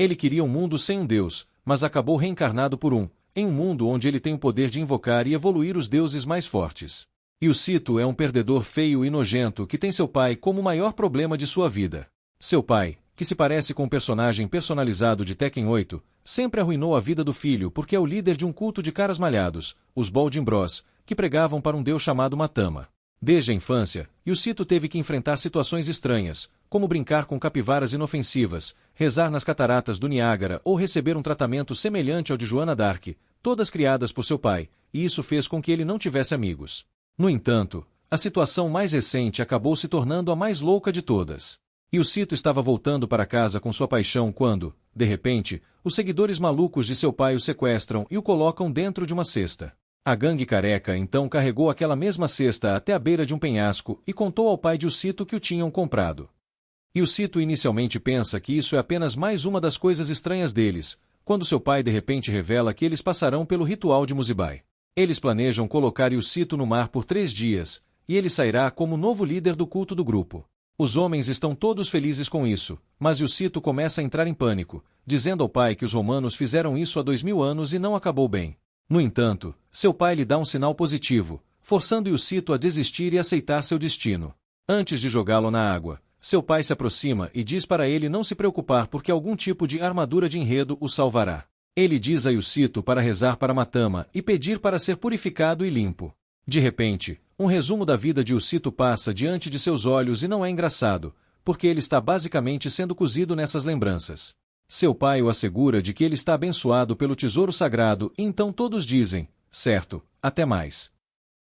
Ele queria um mundo sem um deus, mas acabou reencarnado por um, em um mundo onde ele tem o poder de invocar e evoluir os deuses mais fortes. E o Cito é um perdedor feio e nojento que tem seu pai como o maior problema de sua vida. Seu pai, que se parece com um personagem personalizado de Tekken 8, sempre arruinou a vida do filho porque é o líder de um culto de caras malhados, os Boldin Bros, que pregavam para um deus chamado Matama. Desde a infância, Cito teve que enfrentar situações estranhas, como brincar com capivaras inofensivas, rezar nas cataratas do Niágara ou receber um tratamento semelhante ao de Joana d'Arc, todas criadas por seu pai, e isso fez com que ele não tivesse amigos. No entanto, a situação mais recente acabou se tornando a mais louca de todas. E Cito estava voltando para casa com sua paixão quando, de repente, os seguidores malucos de seu pai o sequestram e o colocam dentro de uma cesta. A gangue careca então carregou aquela mesma cesta até a beira de um penhasco e contou ao pai de Cito que o tinham comprado. E Cito inicialmente pensa que isso é apenas mais uma das coisas estranhas deles, quando seu pai de repente revela que eles passarão pelo ritual de Muzibai. Eles planejam colocar Cito no mar por 3 dias, e ele sairá como novo líder do culto do grupo. Os homens estão todos felizes com isso, mas Cito começa a entrar em pânico, dizendo ao pai que os romanos fizeram isso há 2000 anos e não acabou bem. No entanto, seu pai lhe dá um sinal positivo, forçando Cito a desistir e aceitar seu destino. Antes de jogá-lo na água, seu pai se aproxima e diz para ele não se preocupar porque algum tipo de armadura de enredo o salvará. Ele diz a Cito para rezar para Matama e pedir para ser purificado e limpo. De repente, um resumo da vida de Cito passa diante de seus olhos e não é engraçado, porque ele está basicamente sendo cozido nessas lembranças. Seu pai o assegura de que ele está abençoado pelo tesouro sagrado e então todos dizem, certo, até mais.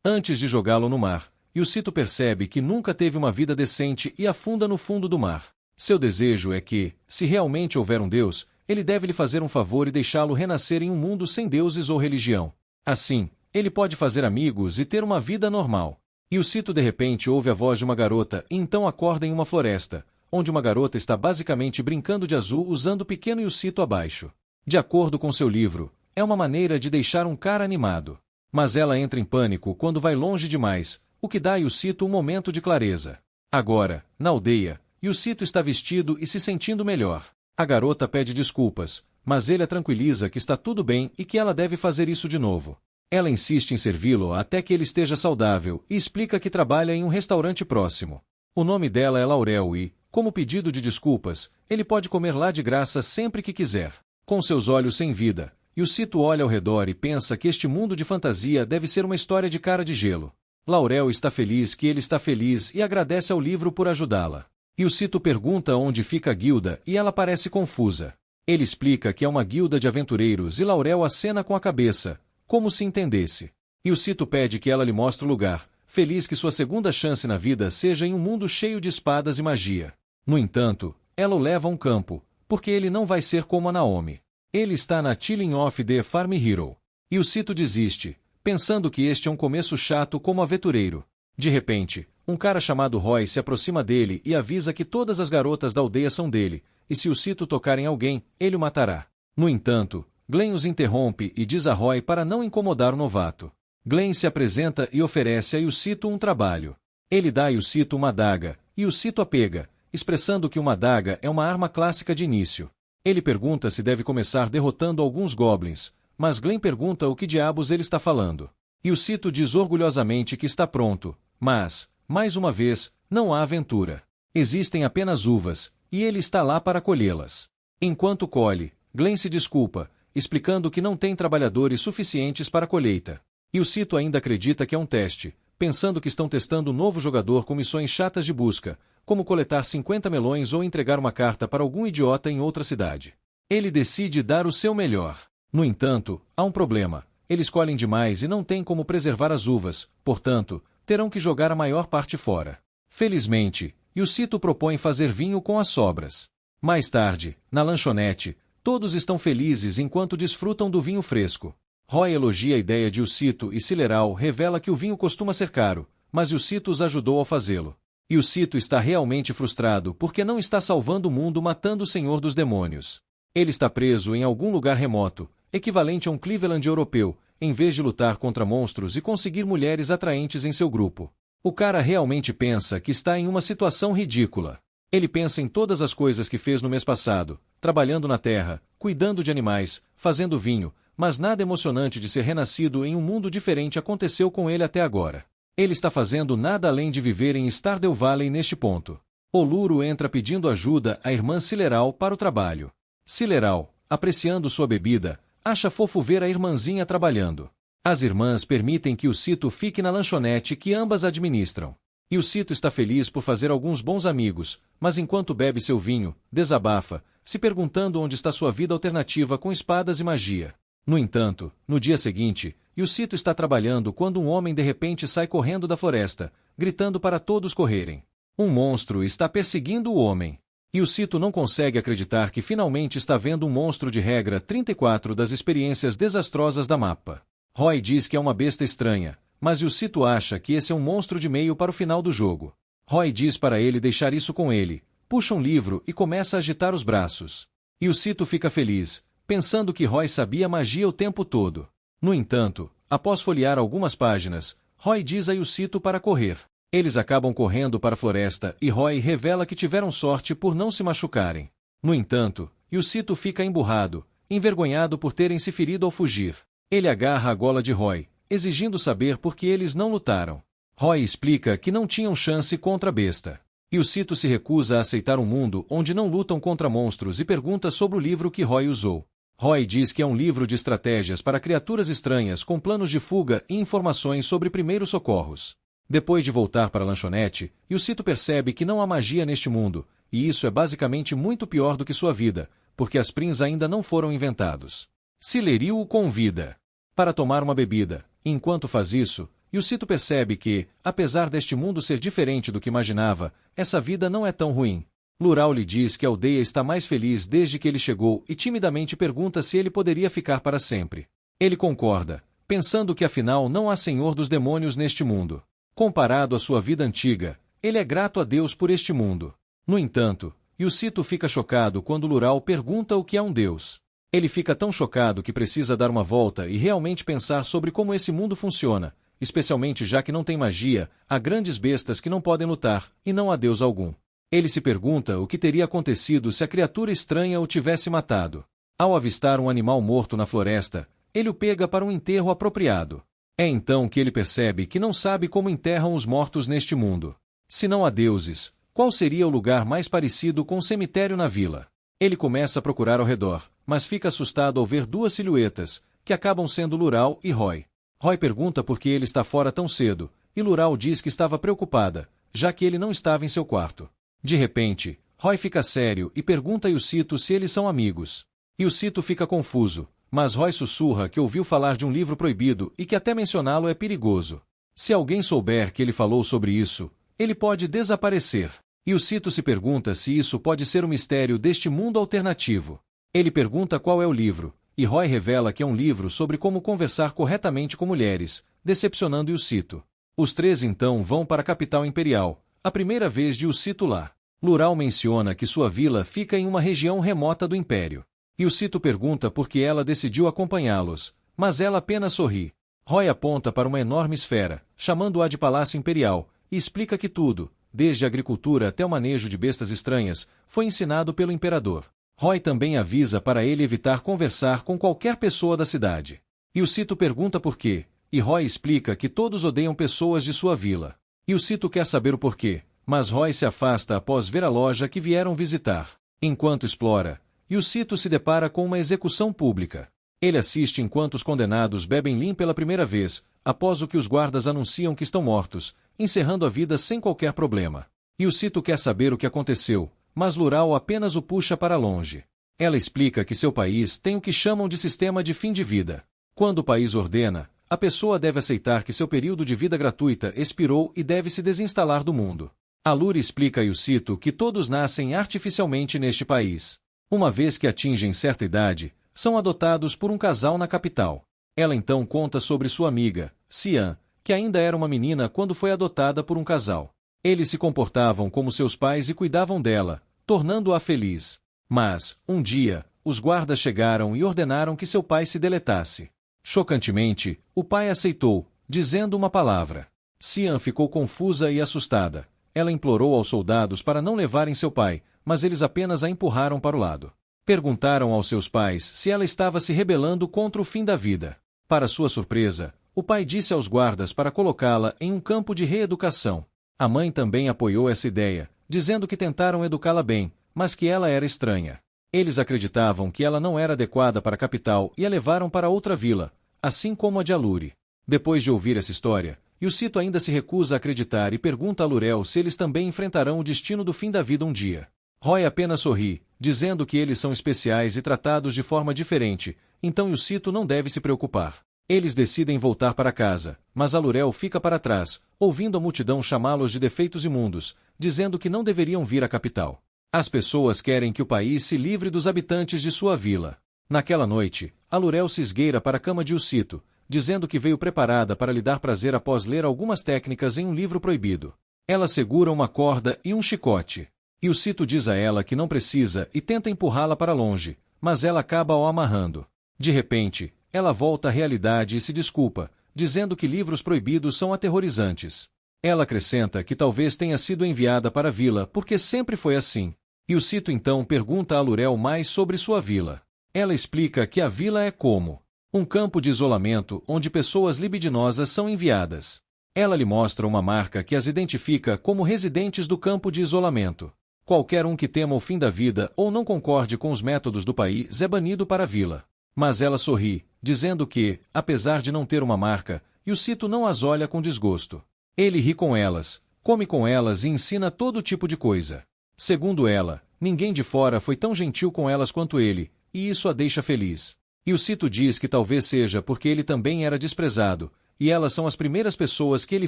Antes de jogá-lo no mar, Cito percebe que nunca teve uma vida decente e afunda no fundo do mar. Seu desejo é que, se realmente houver um Deus, ele deve lhe fazer um favor e deixá-lo renascer em um mundo sem deuses ou religião. Assim, ele pode fazer amigos e ter uma vida normal. Cito de repente ouve a voz de uma garota e então acorda em uma floresta, onde uma garota está basicamente brincando de azul usando o pequeno Cito abaixo. De acordo com seu livro, é uma maneira de deixar um cara animado. Mas ela entra em pânico quando vai longe demais, o que dá a Cito um momento de clareza. Agora, na aldeia, Cito está vestido e se sentindo melhor. A garota pede desculpas, mas ele a tranquiliza que está tudo bem e que ela deve fazer isso de novo. Ela insiste em servi-lo até que ele esteja saudável e explica que trabalha em um restaurante próximo. O nome dela é Laurel e, como pedido de desculpas, ele pode comer lá de graça sempre que quiser. Com seus olhos sem vida, Cito olha ao redor e pensa que este mundo de fantasia deve ser uma história de cara de gelo. Laurel está feliz que ele está feliz e agradece ao livro por ajudá-la. Cito pergunta onde fica a guilda e ela parece confusa. Ele explica que é uma guilda de aventureiros e Laurel acena com a cabeça, como se entendesse. Cito pede que ela lhe mostre o lugar, feliz que sua segunda chance na vida seja em um mundo cheio de espadas e magia. No entanto, ela o leva a um campo, porque ele não vai ser como a Naomi. Ele está na Chilling of the Farm Hero. Cito desiste, pensando que este é um começo chato como aventureiro. De repente, um cara chamado Roy se aproxima dele e avisa que todas as garotas da aldeia são dele, e se Cito tocar em alguém, ele o matará. No entanto, Glenn os interrompe e diz a Roy para não incomodar o novato. Glenn se apresenta e oferece a Cito um trabalho. Ele dá a Cito uma adaga, e Cito a pega, expressando que uma adaga é uma arma clássica de início. Ele pergunta se deve começar derrotando alguns goblins, mas Glenn pergunta o que diabos ele está falando. Cito diz orgulhosamente que está pronto, mas, mais uma vez, não há aventura. Existem apenas uvas, e ele está lá para colhê-las. Enquanto colhe, Glenn se desculpa, explicando que não tem trabalhadores suficientes para a colheita. Cito ainda acredita que é um teste, pensando que estão testando um novo jogador com missões chatas de busca, como coletar 50 melões ou entregar uma carta para algum idiota em outra cidade. Ele decide dar o seu melhor. No entanto, há um problema. Eles colhem demais e não têm como preservar as uvas, portanto, terão que jogar a maior parte fora. Felizmente, Cito propõe fazer vinho com as sobras. Mais tarde, na lanchonete, todos estão felizes enquanto desfrutam do vinho fresco. Roy elogia a ideia de Cito e Cileral revela que o vinho costuma ser caro, mas Cito os ajudou ao fazê-lo. Cito está realmente frustrado porque não está salvando o mundo matando o Senhor dos Demônios. Ele está preso em algum lugar remoto, equivalente a um Cleveland europeu, em vez de lutar contra monstros e conseguir mulheres atraentes em seu grupo. O cara realmente pensa que está em uma situação ridícula. Ele pensa em todas as coisas que fez no mês passado, trabalhando na terra, cuidando de animais, fazendo vinho, mas nada emocionante de ser renascido em um mundo diferente aconteceu com ele até agora. Ele está fazendo nada além de viver em Stardew Valley neste ponto. Oluro entra pedindo ajuda à irmã Sileral para o trabalho. Sileral, apreciando sua bebida, acha fofo ver a irmãzinha trabalhando. As irmãs permitem que o Cito fique na lanchonete que ambas administram. E o Cito está feliz por fazer alguns bons amigos, mas enquanto bebe seu vinho, desabafa, se perguntando onde está sua vida alternativa com espadas e magia. No entanto, no dia seguinte, o Cito está trabalhando quando um homem de repente sai correndo da floresta, gritando para todos correrem. Um monstro está perseguindo o homem. E o Cito não consegue acreditar que finalmente está vendo um monstro de regra 34 das experiências desastrosas da mapa. Roy diz que é uma besta estranha, mas o Cito acha que esse é um monstro de meio para o final do jogo. Roy diz para ele deixar isso com ele, puxa um livro e começa a agitar os braços. E o Cito fica feliz, pensando que Roy sabia magia o tempo todo. No entanto, após folhear algumas páginas, Roy diz a Cito para correr. Eles acabam correndo para a floresta e Roy revela que tiveram sorte por não se machucarem. No entanto, Cito fica emburrado, envergonhado por terem se ferido ao fugir. Ele agarra a gola de Roy, exigindo saber por que eles não lutaram. Roy explica que não tinham chance contra a besta. E o Cito se recusa a aceitar um mundo onde não lutam contra monstros e pergunta sobre o livro que Roy usou. Roy diz que é um livro de estratégias para criaturas estranhas com planos de fuga e informações sobre primeiros socorros. Depois de voltar para a lanchonete, o Cito percebe que não há magia neste mundo, e isso é basicamente muito pior do que sua vida, porque as Prins ainda não foram inventados. Silleril o convida para tomar uma bebida. Enquanto faz isso, o Cito percebe que, apesar deste mundo ser diferente do que imaginava, essa vida não é tão ruim. Lural lhe diz que a aldeia está mais feliz desde que ele chegou e timidamente pergunta se ele poderia ficar para sempre. Ele concorda, pensando que afinal não há senhor dos demônios neste mundo. Comparado à sua vida antiga, ele é grato a Deus por este mundo. No entanto, o Cito fica chocado quando Lural pergunta o que é um deus. Ele fica tão chocado que precisa dar uma volta e realmente pensar sobre como esse mundo funciona, especialmente já que não tem magia, há grandes bestas que não podem lutar, e não há deus algum. Ele se pergunta o que teria acontecido se a criatura estranha o tivesse matado. Ao avistar um animal morto na floresta, ele o pega para um enterro apropriado. É então que ele percebe que não sabe como enterram os mortos neste mundo. Se não há deuses, qual seria o lugar mais parecido com um cemitério na vila? Ele começa a procurar ao redor, mas fica assustado ao ver duas silhuetas, que acabam sendo Lural e Roy. Roy pergunta por que ele está fora tão cedo, e Lural diz que estava preocupada, já que ele não estava em seu quarto. De repente, Roy fica sério e pergunta a Cito se eles são amigos. E o Cito fica confuso, mas Roy sussurra que ouviu falar de um livro proibido e que até mencioná-lo é perigoso. Se alguém souber que ele falou sobre isso, ele pode desaparecer. E o Cito se pergunta se isso pode ser o mistério deste mundo alternativo. Ele pergunta qual é o livro, e Roy revela que é um livro sobre como conversar corretamente com mulheres, decepcionando o Cito. Os três então vão para a capital imperial, a primeira vez de o Cito lá. Lural menciona que sua vila fica em uma região remota do Império. E o Cito pergunta por que ela decidiu acompanhá-los, mas ela apenas sorri. Roy aponta para uma enorme esfera, chamando-a de Palácio Imperial, e explica que tudo, desde a agricultura até o manejo de bestas estranhas, foi ensinado pelo imperador. Roy também avisa para ele evitar conversar com qualquer pessoa da cidade. E o Cito pergunta por quê, e Roy explica que todos odeiam pessoas de sua vila. E o Cito quer saber o porquê, mas Roy se afasta após ver a loja que vieram visitar. Enquanto explora, o Cito se depara com uma execução pública. Ele assiste enquanto os condenados bebem lean pela primeira vez, após o que os guardas anunciam que estão mortos, encerrando a vida sem qualquer problema. E o Cito quer saber o que aconteceu, mas Lural apenas o puxa para longe. Ela explica que seu país tem o que chamam de sistema de fim de vida. Quando o país ordena, a pessoa deve aceitar que seu período de vida gratuita expirou e deve se desinstalar do mundo. A Luri explica a Cito que todos nascem artificialmente neste país. Uma vez que atingem certa idade, são adotados por um casal na capital. Ela então conta sobre sua amiga, Cian, que ainda era uma menina quando foi adotada por um casal. Eles se comportavam como seus pais e cuidavam dela, tornando-a feliz. Mas, um dia, os guardas chegaram e ordenaram que seu pai se deletasse. Chocantemente, o pai aceitou, dizendo uma palavra. Cian ficou confusa e assustada, ela implorou aos soldados para não levarem seu pai, mas eles apenas a empurraram para o lado. Perguntaram aos seus pais se ela estava se rebelando contra o fim da vida. Para sua surpresa, o pai disse aos guardas para colocá-la em um campo de reeducação. A mãe também apoiou essa ideia, dizendo que tentaram educá-la bem, mas que ela era estranha. Eles acreditavam que ela não era adequada para a capital e a levaram para outra vila, assim como a de Alure. Depois de ouvir essa história, Yusito ainda se recusa a acreditar e pergunta a Lurel se eles também enfrentarão o destino do fim da vida um dia. Roy apenas sorri, dizendo que eles são especiais e tratados de forma diferente, então Yusito não deve se preocupar. Eles decidem voltar para casa, mas Alurel fica para trás, ouvindo a multidão chamá-los de defeitos imundos, dizendo que não deveriam vir à capital. As pessoas querem que o país se livre dos habitantes de sua vila. Naquela noite, Alurel se esgueira para a cama de Yusito, dizendo que veio preparada para lhe dar prazer após ler algumas técnicas em um livro proibido. Ela segura uma corda e um chicote. Yusito diz a ela que não precisa e tenta empurrá-la para longe, mas ela acaba o amarrando. De repente, ela volta à realidade e se desculpa, dizendo que livros proibidos são aterrorizantes. Ela acrescenta que talvez tenha sido enviada para a vila porque sempre foi assim. Yusito então pergunta a Lurel mais sobre sua vila. Ela explica que a vila é como um campo de isolamento onde pessoas libidinosas são enviadas. Ela lhe mostra uma marca que as identifica como residentes do campo de isolamento. Qualquer um que tema o fim da vida ou não concorde com os métodos do país é banido para a vila. Mas ela sorri, dizendo que, apesar de não ter uma marca, Yusito não as olha com desgosto. Ele ri com elas, come com elas e ensina todo tipo de coisa. Segundo ela, ninguém de fora foi tão gentil com elas quanto ele, e isso a deixa feliz. Yusito diz que talvez seja porque ele também era desprezado, e elas são as primeiras pessoas que ele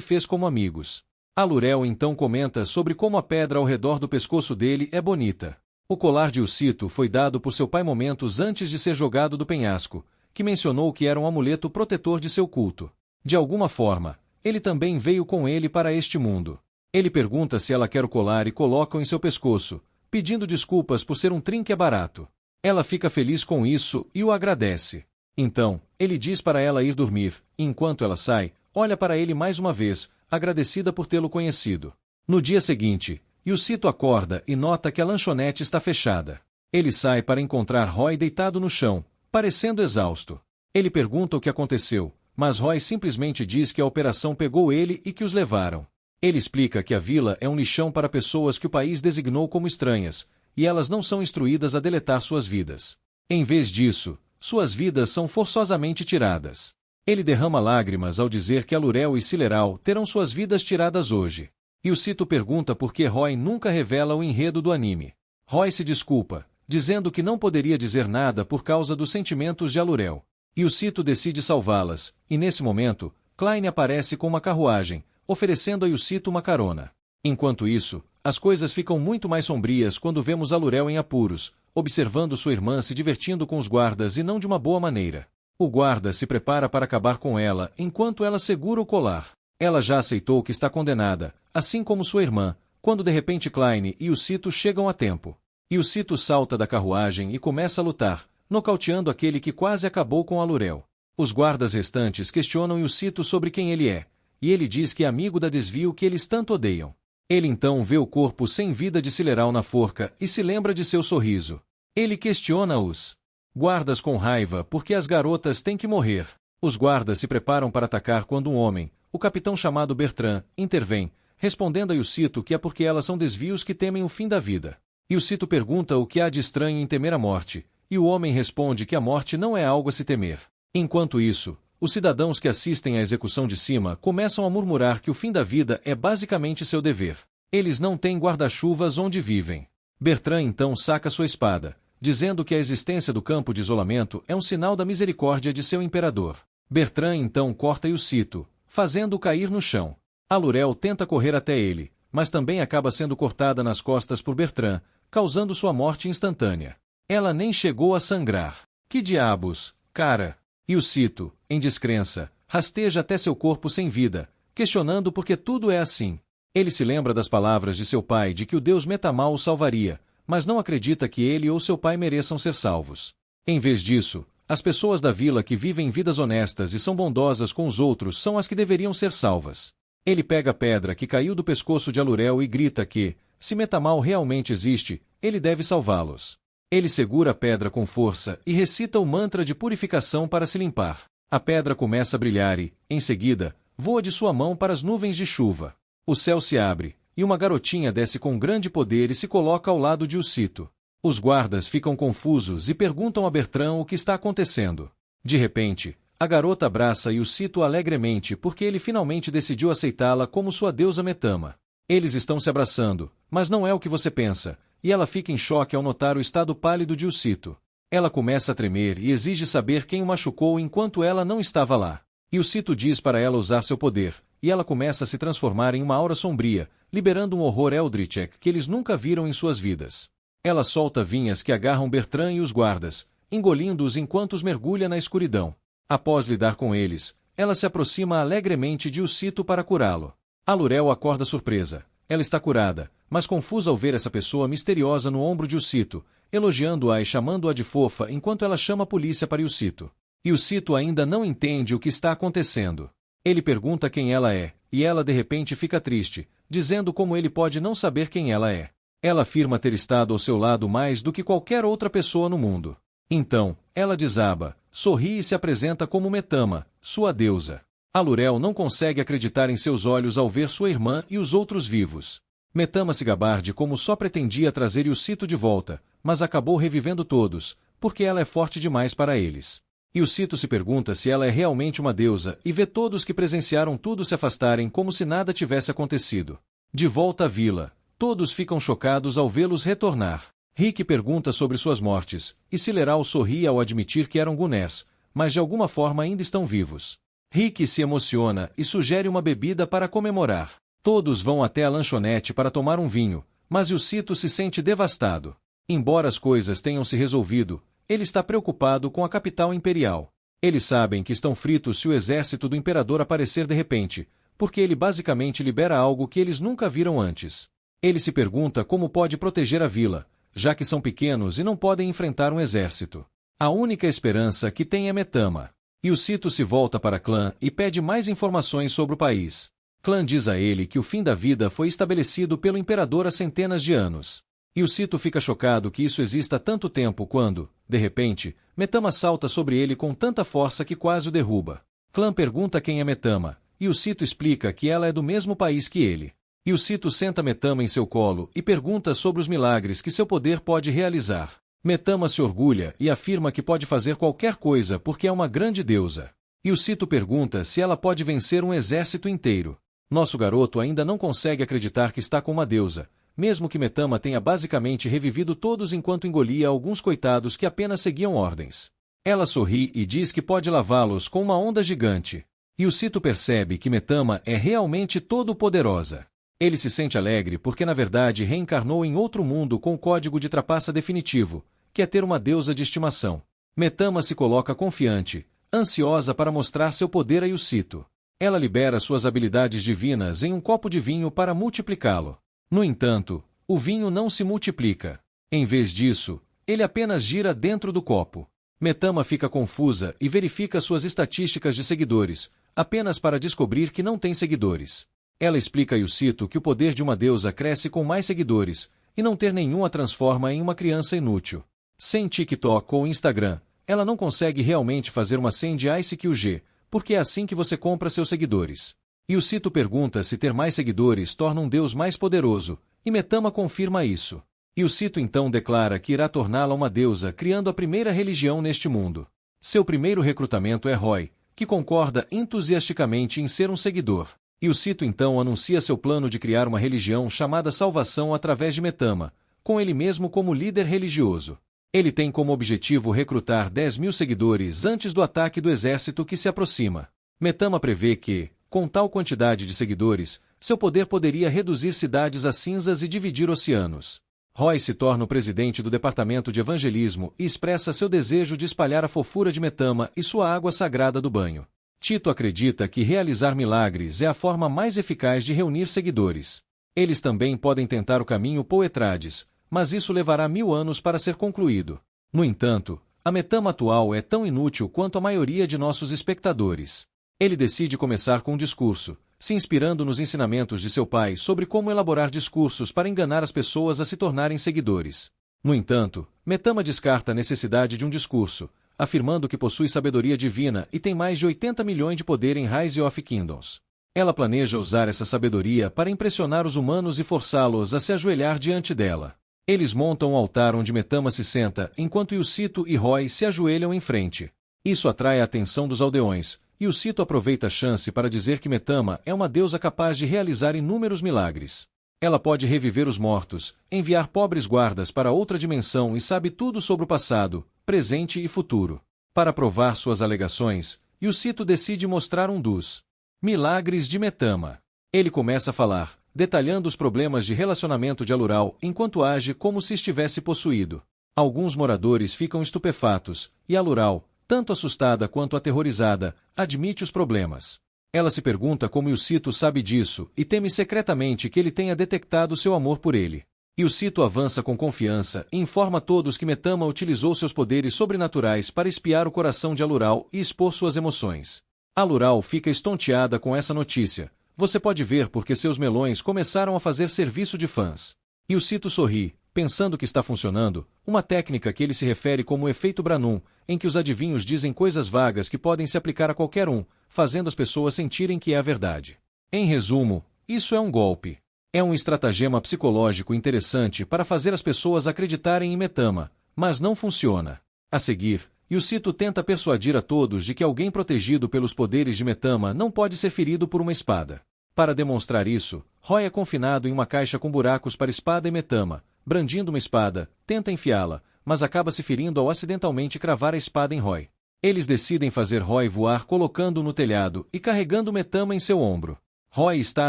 fez como amigos. Alurel então comenta sobre como a pedra ao redor do pescoço dele é bonita. O colar de Yusito foi dado por seu pai momentos antes de ser jogado do penhasco, que mencionou que era um amuleto protetor de seu culto. De alguma forma, ele também veio com ele para este mundo. Ele pergunta se ela quer o colar e coloca-o em seu pescoço, pedindo desculpas por ser um trinque barato. Ela fica feliz com isso e o agradece. Então, ele diz para ela ir dormir, e enquanto ela sai, olha para ele mais uma vez, agradecida por tê-lo conhecido. No dia seguinte, Yusito acorda e nota que a lanchonete está fechada. Ele sai para encontrar Roy deitado no chão, parecendo exausto. Ele pergunta o que aconteceu, mas Roy simplesmente diz que a operação pegou ele e que os levaram. Ele explica que a vila é um lixão para pessoas que o país designou como estranhas, e elas não são instruídas a deletar suas vidas. Em vez disso, suas vidas são forçosamente tiradas. Ele derrama lágrimas ao dizer que Alurel e Sileral terão suas vidas tiradas hoje. Yusito pergunta por que Roy nunca revela o enredo do anime. Roy se desculpa, dizendo que não poderia dizer nada por causa dos sentimentos de Alurel. Yusito decide salvá-las, e nesse momento, Klein aparece com uma carruagem, oferecendo a Yusito uma carona. Enquanto isso, as coisas ficam muito mais sombrias quando vemos Alurel em apuros, observando sua irmã se divertindo com os guardas e não de uma boa maneira. O guarda se prepara para acabar com ela enquanto ela segura o colar. Ela já aceitou que está condenada, assim como sua irmã, quando de repente Klein e Yusito chegam a tempo. Yusito salta da carruagem e começa a lutar, nocauteando aquele que quase acabou com Alurel. Os guardas restantes questionam Yusito sobre quem ele é, e ele diz que é amigo da Desvio que eles tanto odeiam. Ele então vê o corpo sem vida de Sileral na forca e se lembra de seu sorriso. Ele questiona os guardas com raiva porque as garotas têm que morrer. Os guardas se preparam para atacar quando um homem, o capitão chamado Bertrand, intervém, respondendo a Yusito que é porque elas são desvios que temem o fim da vida. Yusito pergunta o que há de estranho em temer a morte, e o homem responde que a morte não é algo a se temer. Enquanto isso, os cidadãos que assistem à execução de cima começam a murmurar que o fim da vida é basicamente seu dever. Eles não têm guarda-chuvas onde vivem. Bertrand então saca sua espada, dizendo que a existência do campo de isolamento é um sinal da misericórdia de seu imperador. Bertrand então corta Yusito, fazendo-o cair no chão. Alurel tenta correr até ele, mas também acaba sendo cortada nas costas por Bertrand, causando sua morte instantânea. Ela nem chegou a sangrar. Que diabos, cara! Yusito, em descrença, rasteja até seu corpo sem vida, questionando por que tudo é assim. Ele se lembra das palavras de seu pai de que o deus Metamal o salvaria, mas não acredita que ele ou seu pai mereçam ser salvos. Em vez disso, as pessoas da vila que vivem vidas honestas e são bondosas com os outros são as que deveriam ser salvas. Ele pega a pedra que caiu do pescoço de Alurel e grita que, se Metamal realmente existe, ele deve salvá-los. Ele segura a pedra com força e recita o mantra de purificação para se limpar. A pedra começa a brilhar e, em seguida, voa de sua mão para as nuvens de chuva. O céu se abre, e uma garotinha desce com grande poder e se coloca ao lado de Ucito. Os guardas ficam confusos e perguntam a Bertrand o que está acontecendo. De repente, a garota abraça Ucito alegremente porque ele finalmente decidiu aceitá-la como sua deusa Metama. Eles estão se abraçando, mas não é o que você pensa, e ela fica em choque ao notar o estado pálido de Ucito. Ela começa a tremer e exige saber quem o machucou enquanto ela não estava lá. Ucito diz para ela usar seu poder, e ela começa a se transformar em uma aura sombria, liberando um horror Eldritch que eles nunca viram em suas vidas. Ela solta vinhas que agarram Bertrand e os guardas, engolindo-os enquanto os mergulha na escuridão. Após lidar com eles, ela se aproxima alegremente de Ucito para curá-lo. Alurel acorda surpresa. Ela está curada, mas confusa ao ver essa pessoa misteriosa no ombro de Ucito, elogiando-a e chamando-a de fofa enquanto ela chama a polícia para Ucito. E Ucito ainda não entende o que está acontecendo. Ele pergunta quem ela é, e ela de repente fica triste, dizendo como ele pode não saber quem ela é. Ela afirma ter estado ao seu lado mais do que qualquer outra pessoa no mundo. Então, ela desaba, sorri e se apresenta como Metama, sua deusa. Alurel não consegue acreditar em seus olhos ao ver sua irmã e os outros vivos. Metama se gabarde como só pretendia trazer Ucito de volta, mas acabou revivendo todos, porque ela é forte demais para eles. Ucito se pergunta se ela é realmente uma deusa e vê todos que presenciaram tudo se afastarem como se nada tivesse acontecido. De volta à vila, todos ficam chocados ao vê-los retornar. Rick pergunta sobre suas mortes, e Sileral sorri ao admitir que eram Gunners, mas de alguma forma ainda estão vivos. Rick se emociona e sugere uma bebida para comemorar. Todos vão até a lanchonete para tomar um vinho, mas Ucito se sente devastado. Embora as coisas tenham se resolvido, ele está preocupado com a capital imperial. Eles sabem que estão fritos se o exército do imperador aparecer de repente, porque ele basicamente libera algo que eles nunca viram antes. Ele se pergunta como pode proteger a vila, já que são pequenos e não podem enfrentar um exército. A única esperança que tem é Metama. Ucito se volta para Clã e pede mais informações sobre o país. Clã diz a ele que o fim da vida foi estabelecido pelo imperador há centenas de anos. Ucito fica chocado que isso exista há tanto tempo quando, de repente, Metama salta sobre ele com tanta força que quase o derruba. Clã pergunta quem é Metama, e Ucito explica que ela é do mesmo país que ele. Ucito senta Metama em seu colo e pergunta sobre os milagres que seu poder pode realizar. Metama se orgulha e afirma que pode fazer qualquer coisa porque é uma grande deusa. Ucito pergunta se ela pode vencer um exército inteiro. Nosso garoto ainda não consegue acreditar que está com uma deusa, mesmo que Metama tenha basicamente revivido todos enquanto engolia alguns coitados que apenas seguiam ordens. Ela sorri e diz que pode lavá-los com uma onda gigante. Ucito percebe que Metama é realmente todo-poderosa. Ele se sente alegre porque na verdade reencarnou em outro mundo com o código de trapaça definitivo, que é ter uma deusa de estimação. Metama se coloca confiante, ansiosa para mostrar seu poder a Ucito. Ela libera suas habilidades divinas em um copo de vinho para multiplicá-lo. No entanto, o vinho não se multiplica. Em vez disso, ele apenas gira dentro do copo. Metama fica confusa e verifica suas estatísticas de seguidores, apenas para descobrir que não tem seguidores. Ela explica a Ucito que o poder de uma deusa cresce com mais seguidores, e não ter nenhum a transforma em uma criança inútil. Sem TikTok ou Instagram, ela não consegue realmente fazer uma Send ICQG, porque é assim que você compra seus seguidores. Ucito pergunta se ter mais seguidores torna um deus mais poderoso, e Metama confirma isso. Ucito então declara que irá torná-la uma deusa criando a primeira religião neste mundo. Seu primeiro recrutamento é Roy, que concorda entusiasticamente em ser um seguidor. Ucito então anuncia seu plano de criar uma religião chamada Salvação através de Metama, com ele mesmo como líder religioso. Ele tem como objetivo recrutar 10.000 seguidores antes do ataque do exército que se aproxima. Metama prevê que, com tal quantidade de seguidores, seu poder poderia reduzir cidades a cinzas e dividir oceanos. Roy se torna o presidente do departamento de evangelismo e expressa seu desejo de espalhar a fofura de Metama e sua água sagrada do banho. Tito acredita que realizar milagres é a forma mais eficaz de reunir seguidores. Eles também podem tentar o caminho Poetrades, mas isso levará 1000 anos para ser concluído. No entanto, a Metama atual é tão inútil quanto a maioria de nossos espectadores. Ele decide começar com um discurso, se inspirando nos ensinamentos de seu pai sobre como elaborar discursos para enganar as pessoas a se tornarem seguidores. No entanto, Metama descarta a necessidade de um discurso, afirmando que possui sabedoria divina e tem mais de 80 milhões de poder em Rise of Kingdoms. Ela planeja usar essa sabedoria para impressionar os humanos e forçá-los a se ajoelhar diante dela. Eles montam um altar onde Metama se senta, enquanto Yusito e Roy se ajoelham em frente. Isso atrai a atenção dos aldeões, e Yusito aproveita a chance para dizer que Metama é uma deusa capaz de realizar inúmeros milagres. Ela pode reviver os mortos, enviar pobres guardas para outra dimensão e sabe tudo sobre o passado, presente e futuro. Para provar suas alegações, Yusito decide mostrar um dos milagres de Metama. Ele começa a falar, detalhando os problemas de relacionamento de Alural enquanto age como se estivesse possuído. Alguns moradores ficam estupefatos, e Alural, tanto assustada quanto aterrorizada, admite os problemas. Ela se pergunta como Yusito sabe disso e teme secretamente que ele tenha detectado seu amor por ele. Yusito avança com confiança e informa a todos que Metama utilizou seus poderes sobrenaturais para espiar o coração de Alural e expor suas emoções. Alural fica estonteada com essa notícia. Você pode ver porque seus melões começaram a fazer serviço de fãs. Yusito sorri, pensando que está funcionando, uma técnica que ele se refere como o efeito Branum, em que os adivinhos dizem coisas vagas que podem se aplicar a qualquer um, fazendo as pessoas sentirem que é a verdade. Em resumo, isso é um golpe. É um estratagema psicológico interessante para fazer as pessoas acreditarem em Metama, mas não funciona. A seguir, Yusito tenta persuadir a todos de que alguém protegido pelos poderes de Metama não pode ser ferido por uma espada. Para demonstrar isso, Roy é confinado em uma caixa com buracos para espada e Metama, brandindo uma espada, tenta enfiá-la, mas acaba se ferindo ao acidentalmente cravar a espada em Roy. Eles decidem fazer Roy voar colocando-o no telhado e carregando Metama em seu ombro. Roy está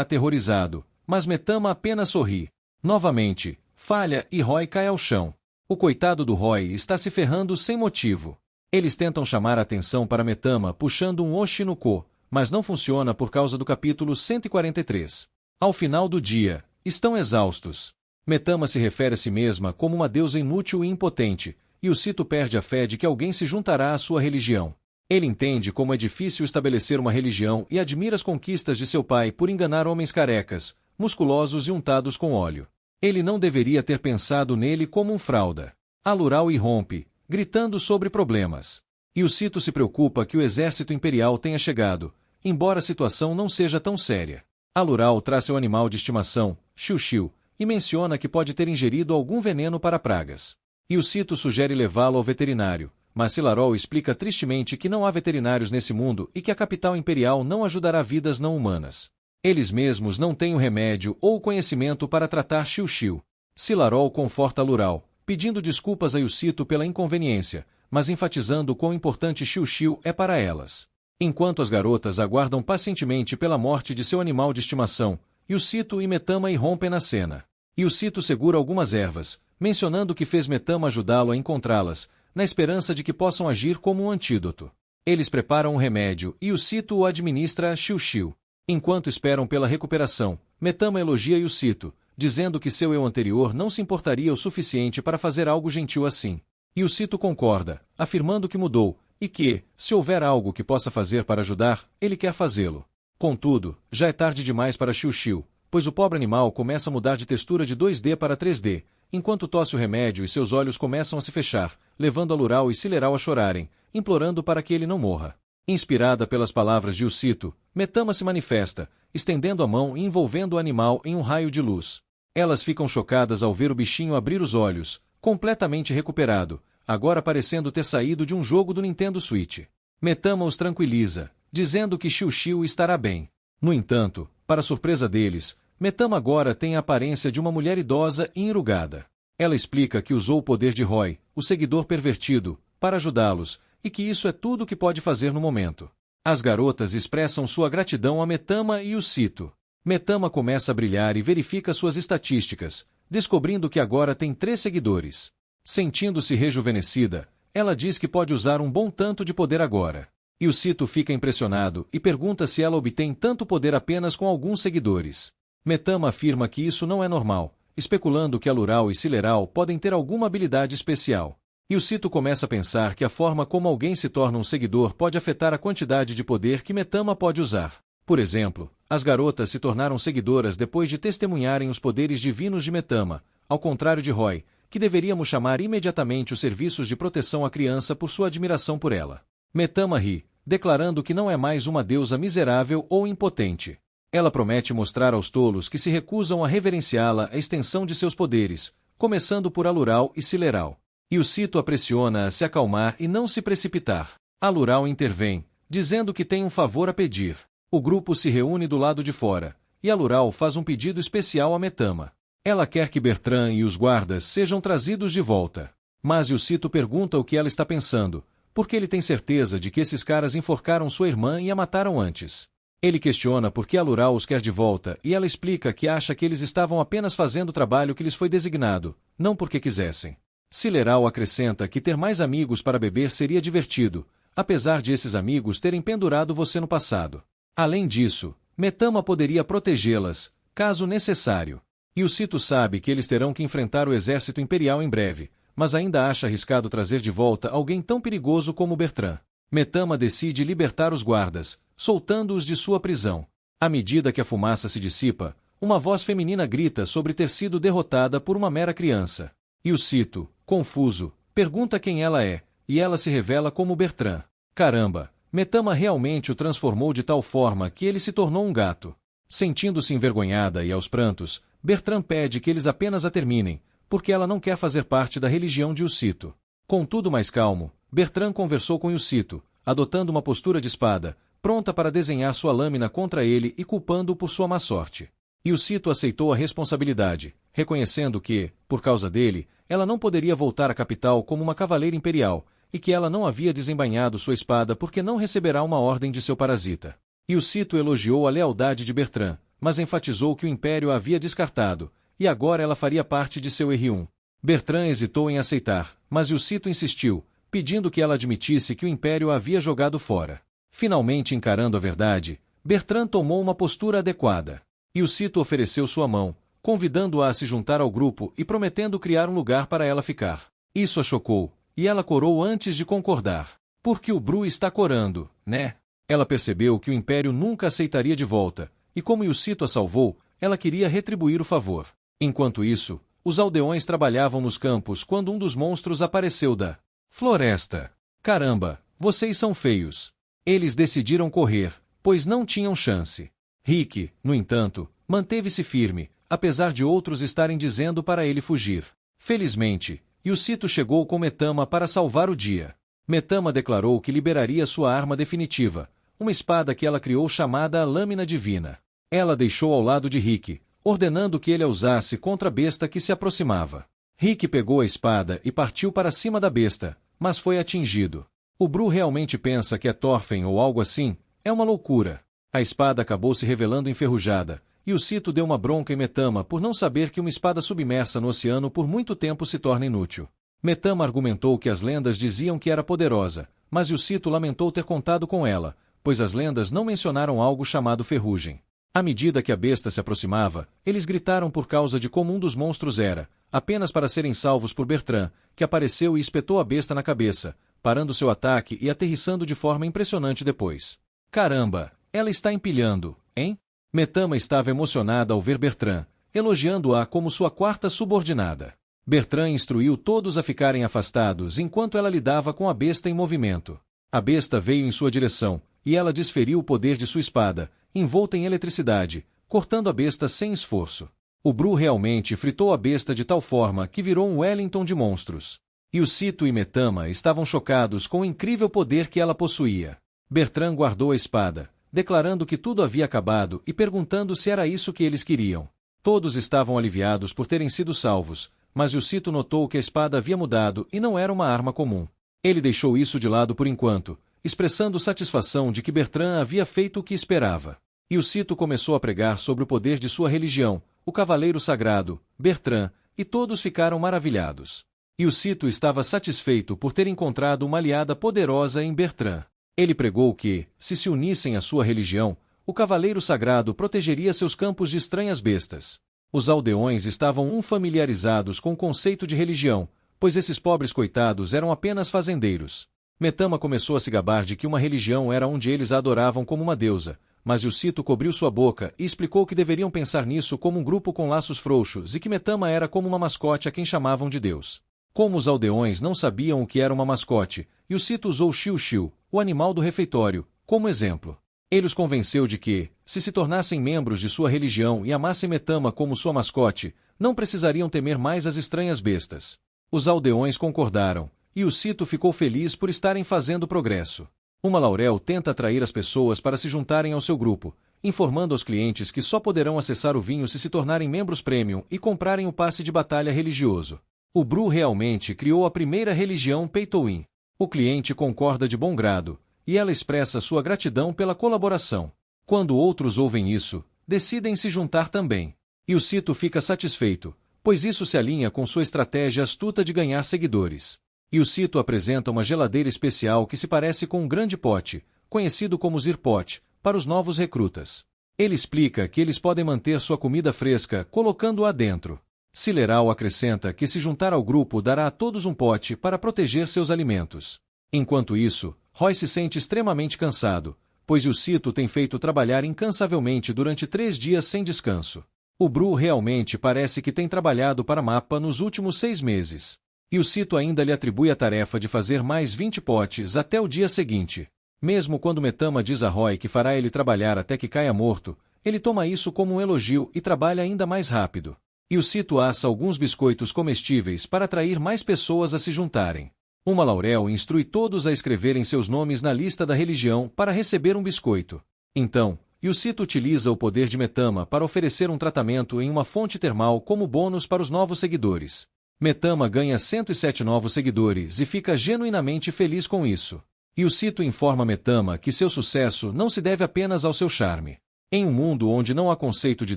aterrorizado, mas Metama apenas sorri. Novamente, falha e Roy cai ao chão. O coitado do Roy está se ferrando sem motivo. Eles tentam chamar a atenção para Metama puxando um Oshinoko, mas não funciona por causa do capítulo 143. Ao final do dia, estão exaustos. Metama se refere a si mesma como uma deusa inútil e impotente, e Yusito perde a fé de que alguém se juntará à sua religião. Ele entende como é difícil estabelecer uma religião e admira as conquistas de seu pai por enganar homens carecas, musculosos e untados com óleo. Ele não deveria ter pensado nele como um frauda. Alural irrompe, gritando sobre problemas. Yusito se preocupa que o exército imperial tenha chegado, embora a situação não seja tão séria. Alural traz seu animal de estimação, Xiu-Xiu, e menciona que pode ter ingerido algum veneno para pragas. Yusito sugere levá-lo ao veterinário, mas Cilarol explica tristemente que não há veterinários nesse mundo e que a capital imperial não ajudará vidas não humanas. Eles mesmos não têm o remédio ou o conhecimento para tratar Xiu-Xiu. Cilarol conforta Alural, pedindo desculpas a Yusito pela inconveniência, mas enfatizando quão importante Xiu-Xiu é para elas. Enquanto as garotas aguardam pacientemente pela morte de seu animal de estimação, Yusito e Metama irrompem na cena. Yusito segura algumas ervas, mencionando que fez Metama ajudá-lo a encontrá-las, na esperança de que possam agir como um antídoto. Eles preparam um remédio e Yusito o administra a Xiu-Xiu. Enquanto esperam pela recuperação, Metama elogia Yusito, dizendo que seu eu anterior não se importaria o suficiente para fazer algo gentil assim. Yusito concorda, afirmando que mudou, e que, se houver algo que possa fazer para ajudar, ele quer fazê-lo. Contudo, já é tarde demais para Xiu-Xiu, pois o pobre animal começa a mudar de textura de 2D para 3D, enquanto tosse o remédio e seus olhos começam a se fechar, levando Alural e Cileral a chorarem, implorando para que ele não morra. Inspirada pelas palavras de Yusito, Metama se manifesta, estendendo a mão e envolvendo o animal em um raio de luz. Elas ficam chocadas ao ver o bichinho abrir os olhos, completamente recuperado, agora parecendo ter saído de um jogo do Nintendo Switch. Metama os tranquiliza, dizendo que Xiu-Xiu estará bem. No entanto, para surpresa deles, Metama agora tem a aparência de uma mulher idosa e enrugada. Ela explica que usou o poder de Roy, o seguidor pervertido, para ajudá-los, e que isso é tudo o que pode fazer no momento. As garotas expressam sua gratidão a Metama e Yusito. Metama começa a brilhar e verifica suas estatísticas, descobrindo que agora tem 3 seguidores. Sentindo-se rejuvenescida, ela diz que pode usar um bom tanto de poder agora. Yusito fica impressionado e pergunta se ela obtém tanto poder apenas com alguns seguidores. Metama afirma que isso não é normal, especulando que Alural e Cileral podem ter alguma habilidade especial. Yusito começa a pensar que a forma como alguém se torna um seguidor pode afetar a quantidade de poder que Metama pode usar. Por exemplo, As garotas se tornaram seguidoras depois de testemunharem os poderes divinos de Metama, ao contrário de Roy, que deveríamos chamar imediatamente os serviços de proteção à criança por sua admiração por ela. Metama ri, declarando que não é mais uma deusa miserável ou impotente. Ela promete mostrar aos tolos que se recusam a reverenciá-la a extensão de seus poderes, começando por Alural e Sileral. E o Cito a pressiona a se acalmar e não se precipitar. Alural intervém, dizendo que tem um favor a pedir. O grupo se reúne do lado de fora, e Alural faz um pedido especial a Metama. Ela quer que Bertrand e os guardas sejam trazidos de volta. Mas o Cito pergunta o que ela está pensando, porque ele tem certeza de que esses caras enforcaram sua irmã e a mataram antes. Ele questiona por que Alural os quer de volta e ela explica que acha que eles estavam apenas fazendo o trabalho que lhes foi designado, não porque quisessem. Sileral acrescenta que ter mais amigos para beber seria divertido, apesar de esses amigos terem pendurado você no passado. Além disso, Metama poderia protegê-las, caso necessário. E o Cito sabe que eles terão que enfrentar o exército imperial em breve, mas ainda acha arriscado trazer de volta alguém tão perigoso como Bertrand. Metama decide libertar os guardas, soltando-os de sua prisão. À medida que a fumaça se dissipa, uma voz feminina grita sobre ter sido derrotada por uma mera criança. E o Cito, confuso, pergunta quem ela é, e ela se revela como Bertrand. Caramba, Metama realmente o transformou de tal forma que ele se tornou um gato. Sentindo-se envergonhada e aos prantos, Bertrand pede que eles apenas a terminem, porque ela não quer fazer parte da religião de Ucito. Contudo mais calmo, Bertrand conversou com Ucito, adotando uma postura de espada, pronta para desenhar sua lâmina contra ele e culpando-o por sua má sorte. E Ucito aceitou a responsabilidade, reconhecendo que, por causa dele, ela não poderia voltar à capital como uma cavaleira imperial, e que ela não havia desembainhado sua espada porque não receberá uma ordem de seu parasita. E Ucito elogiou a lealdade de Bertrand, mas enfatizou que o Império a havia descartado, e agora ela faria parte de seu R1. Bertrand hesitou em aceitar, mas Ucito insistiu, pedindo que ela admitisse que o Império a havia jogado fora. Finalmente encarando a verdade, Bertrand tomou uma postura adequada. E Ucito ofereceu sua mão, convidando-a a se juntar ao grupo e prometendo criar um lugar para ela ficar. Isso a chocou, e ela corou antes de concordar. Porque o Bru está corando, né? Ela percebeu que o Império nunca aceitaria de volta, e como Ucito a salvou, ela queria retribuir o favor. Enquanto isso, os aldeões trabalhavam nos campos quando um dos monstros apareceu da floresta. Caramba, vocês são feios. Eles decidiram correr, pois não tinham chance. Rick, no entanto, manteve-se firme, apesar de outros estarem dizendo para ele fugir. Felizmente, Ucito chegou com Metama para salvar o dia. Metama declarou que liberaria sua arma definitiva, uma espada que ela criou chamada a Lâmina Divina. Ela deixou ao lado de Rick, ordenando que ele a usasse contra a besta que se aproximava. Rick pegou a espada e partiu para cima da besta, mas foi atingido. O Bru realmente pensa que é Thorfinn ou algo assim, é uma loucura. A espada acabou se revelando enferrujada, e Ucito deu uma bronca em Metama por não saber que uma espada submersa no oceano por muito tempo se torna inútil. Metama argumentou que as lendas diziam que era poderosa, mas Ucito lamentou ter contado com ela, pois as lendas não mencionaram algo chamado ferrugem. À medida que a besta se aproximava, eles gritaram por causa de como um dos monstros era, apenas para serem salvos por Bertrand, que apareceu e espetou a besta na cabeça, parando seu ataque e aterrissando de forma impressionante depois. Caramba, ela está empilhando, hein? Metama estava emocionada ao ver Bertrand, elogiando-a como sua quarta subordinada. Bertrand instruiu todos a ficarem afastados enquanto ela lidava com a besta em movimento. A besta veio em sua direção, e ela desferiu o poder de sua espada, envolta em eletricidade, cortando a besta sem esforço. O Bru realmente fritou a besta de tal forma que virou um Wellington de monstros. E Ucito e Metama estavam chocados com o incrível poder que ela possuía. Bertrand guardou a espada, declarando que tudo havia acabado e perguntando se era isso que eles queriam. Todos estavam aliviados por terem sido salvos, mas Ucito notou que a espada havia mudado e não era uma arma comum. Ele deixou isso de lado por enquanto, expressando satisfação de que Bertrand havia feito o que esperava. E Ucito começou a pregar sobre o poder de sua religião, o Cavaleiro Sagrado, Bertrand, e todos ficaram maravilhados. E Ucito estava satisfeito por ter encontrado uma aliada poderosa em Bertrand. Ele pregou que, se unissem à sua religião, o Cavaleiro Sagrado protegeria seus campos de estranhas bestas. Os aldeões estavam familiarizados com o conceito de religião, pois esses pobres coitados eram apenas fazendeiros. Metama começou a se gabar de que uma religião era onde eles a adoravam como uma deusa, mas Yusito cobriu sua boca e explicou que deveriam pensar nisso como um grupo com laços frouxos e que Metama era como uma mascote a quem chamavam de Deus. Como os aldeões não sabiam o que era uma mascote, Yusito usou Xiu-Xiu, o animal do refeitório, como exemplo. Ele os convenceu de que, se tornassem membros de sua religião e amassem Metama como sua mascote, não precisariam temer mais as estranhas bestas. Os aldeões concordaram, e Yusito ficou feliz por estarem fazendo progresso. Uma Laurel tenta atrair as pessoas para se juntarem ao seu grupo, informando aos clientes que só poderão acessar o vinho se tornarem membros premium e comprarem o passe de batalha religioso. O Bru realmente criou a primeira religião Pay-to-Win. O cliente concorda de bom grado, e ela expressa sua gratidão pela colaboração. Quando outros ouvem isso, decidem se juntar também. Yusito fica satisfeito, pois isso se alinha com sua estratégia astuta de ganhar seguidores. Yusito apresenta uma geladeira especial que se parece com um grande pote, conhecido como Zirpot, para os novos recrutas. Ele explica que eles podem manter sua comida fresca colocando-a dentro. Sileral acrescenta que se juntar ao grupo dará a todos um pote para proteger seus alimentos. Enquanto isso, Roy se sente extremamente cansado, pois Yusito tem feito trabalhar incansavelmente durante 3 dias sem descanso. O Bru realmente parece que tem trabalhado para Mappa nos últimos 6 meses. Yusito ainda lhe atribui a tarefa de fazer mais 20 potes até o dia seguinte. Mesmo quando Metama diz a Roy que fará ele trabalhar até que caia morto, ele toma isso como um elogio e trabalha ainda mais rápido. Yusito assa alguns biscoitos comestíveis para atrair mais pessoas a se juntarem. Uma Laurel instrui todos a escreverem seus nomes na lista da religião para receber um biscoito. Então, Yusito utiliza o poder de Metama para oferecer um tratamento em uma fonte termal como bônus para os novos seguidores. Metama ganha 107 novos seguidores e fica genuinamente feliz com isso. Yusito informa Metama que seu sucesso não se deve apenas ao seu charme. Em um mundo onde não há conceito de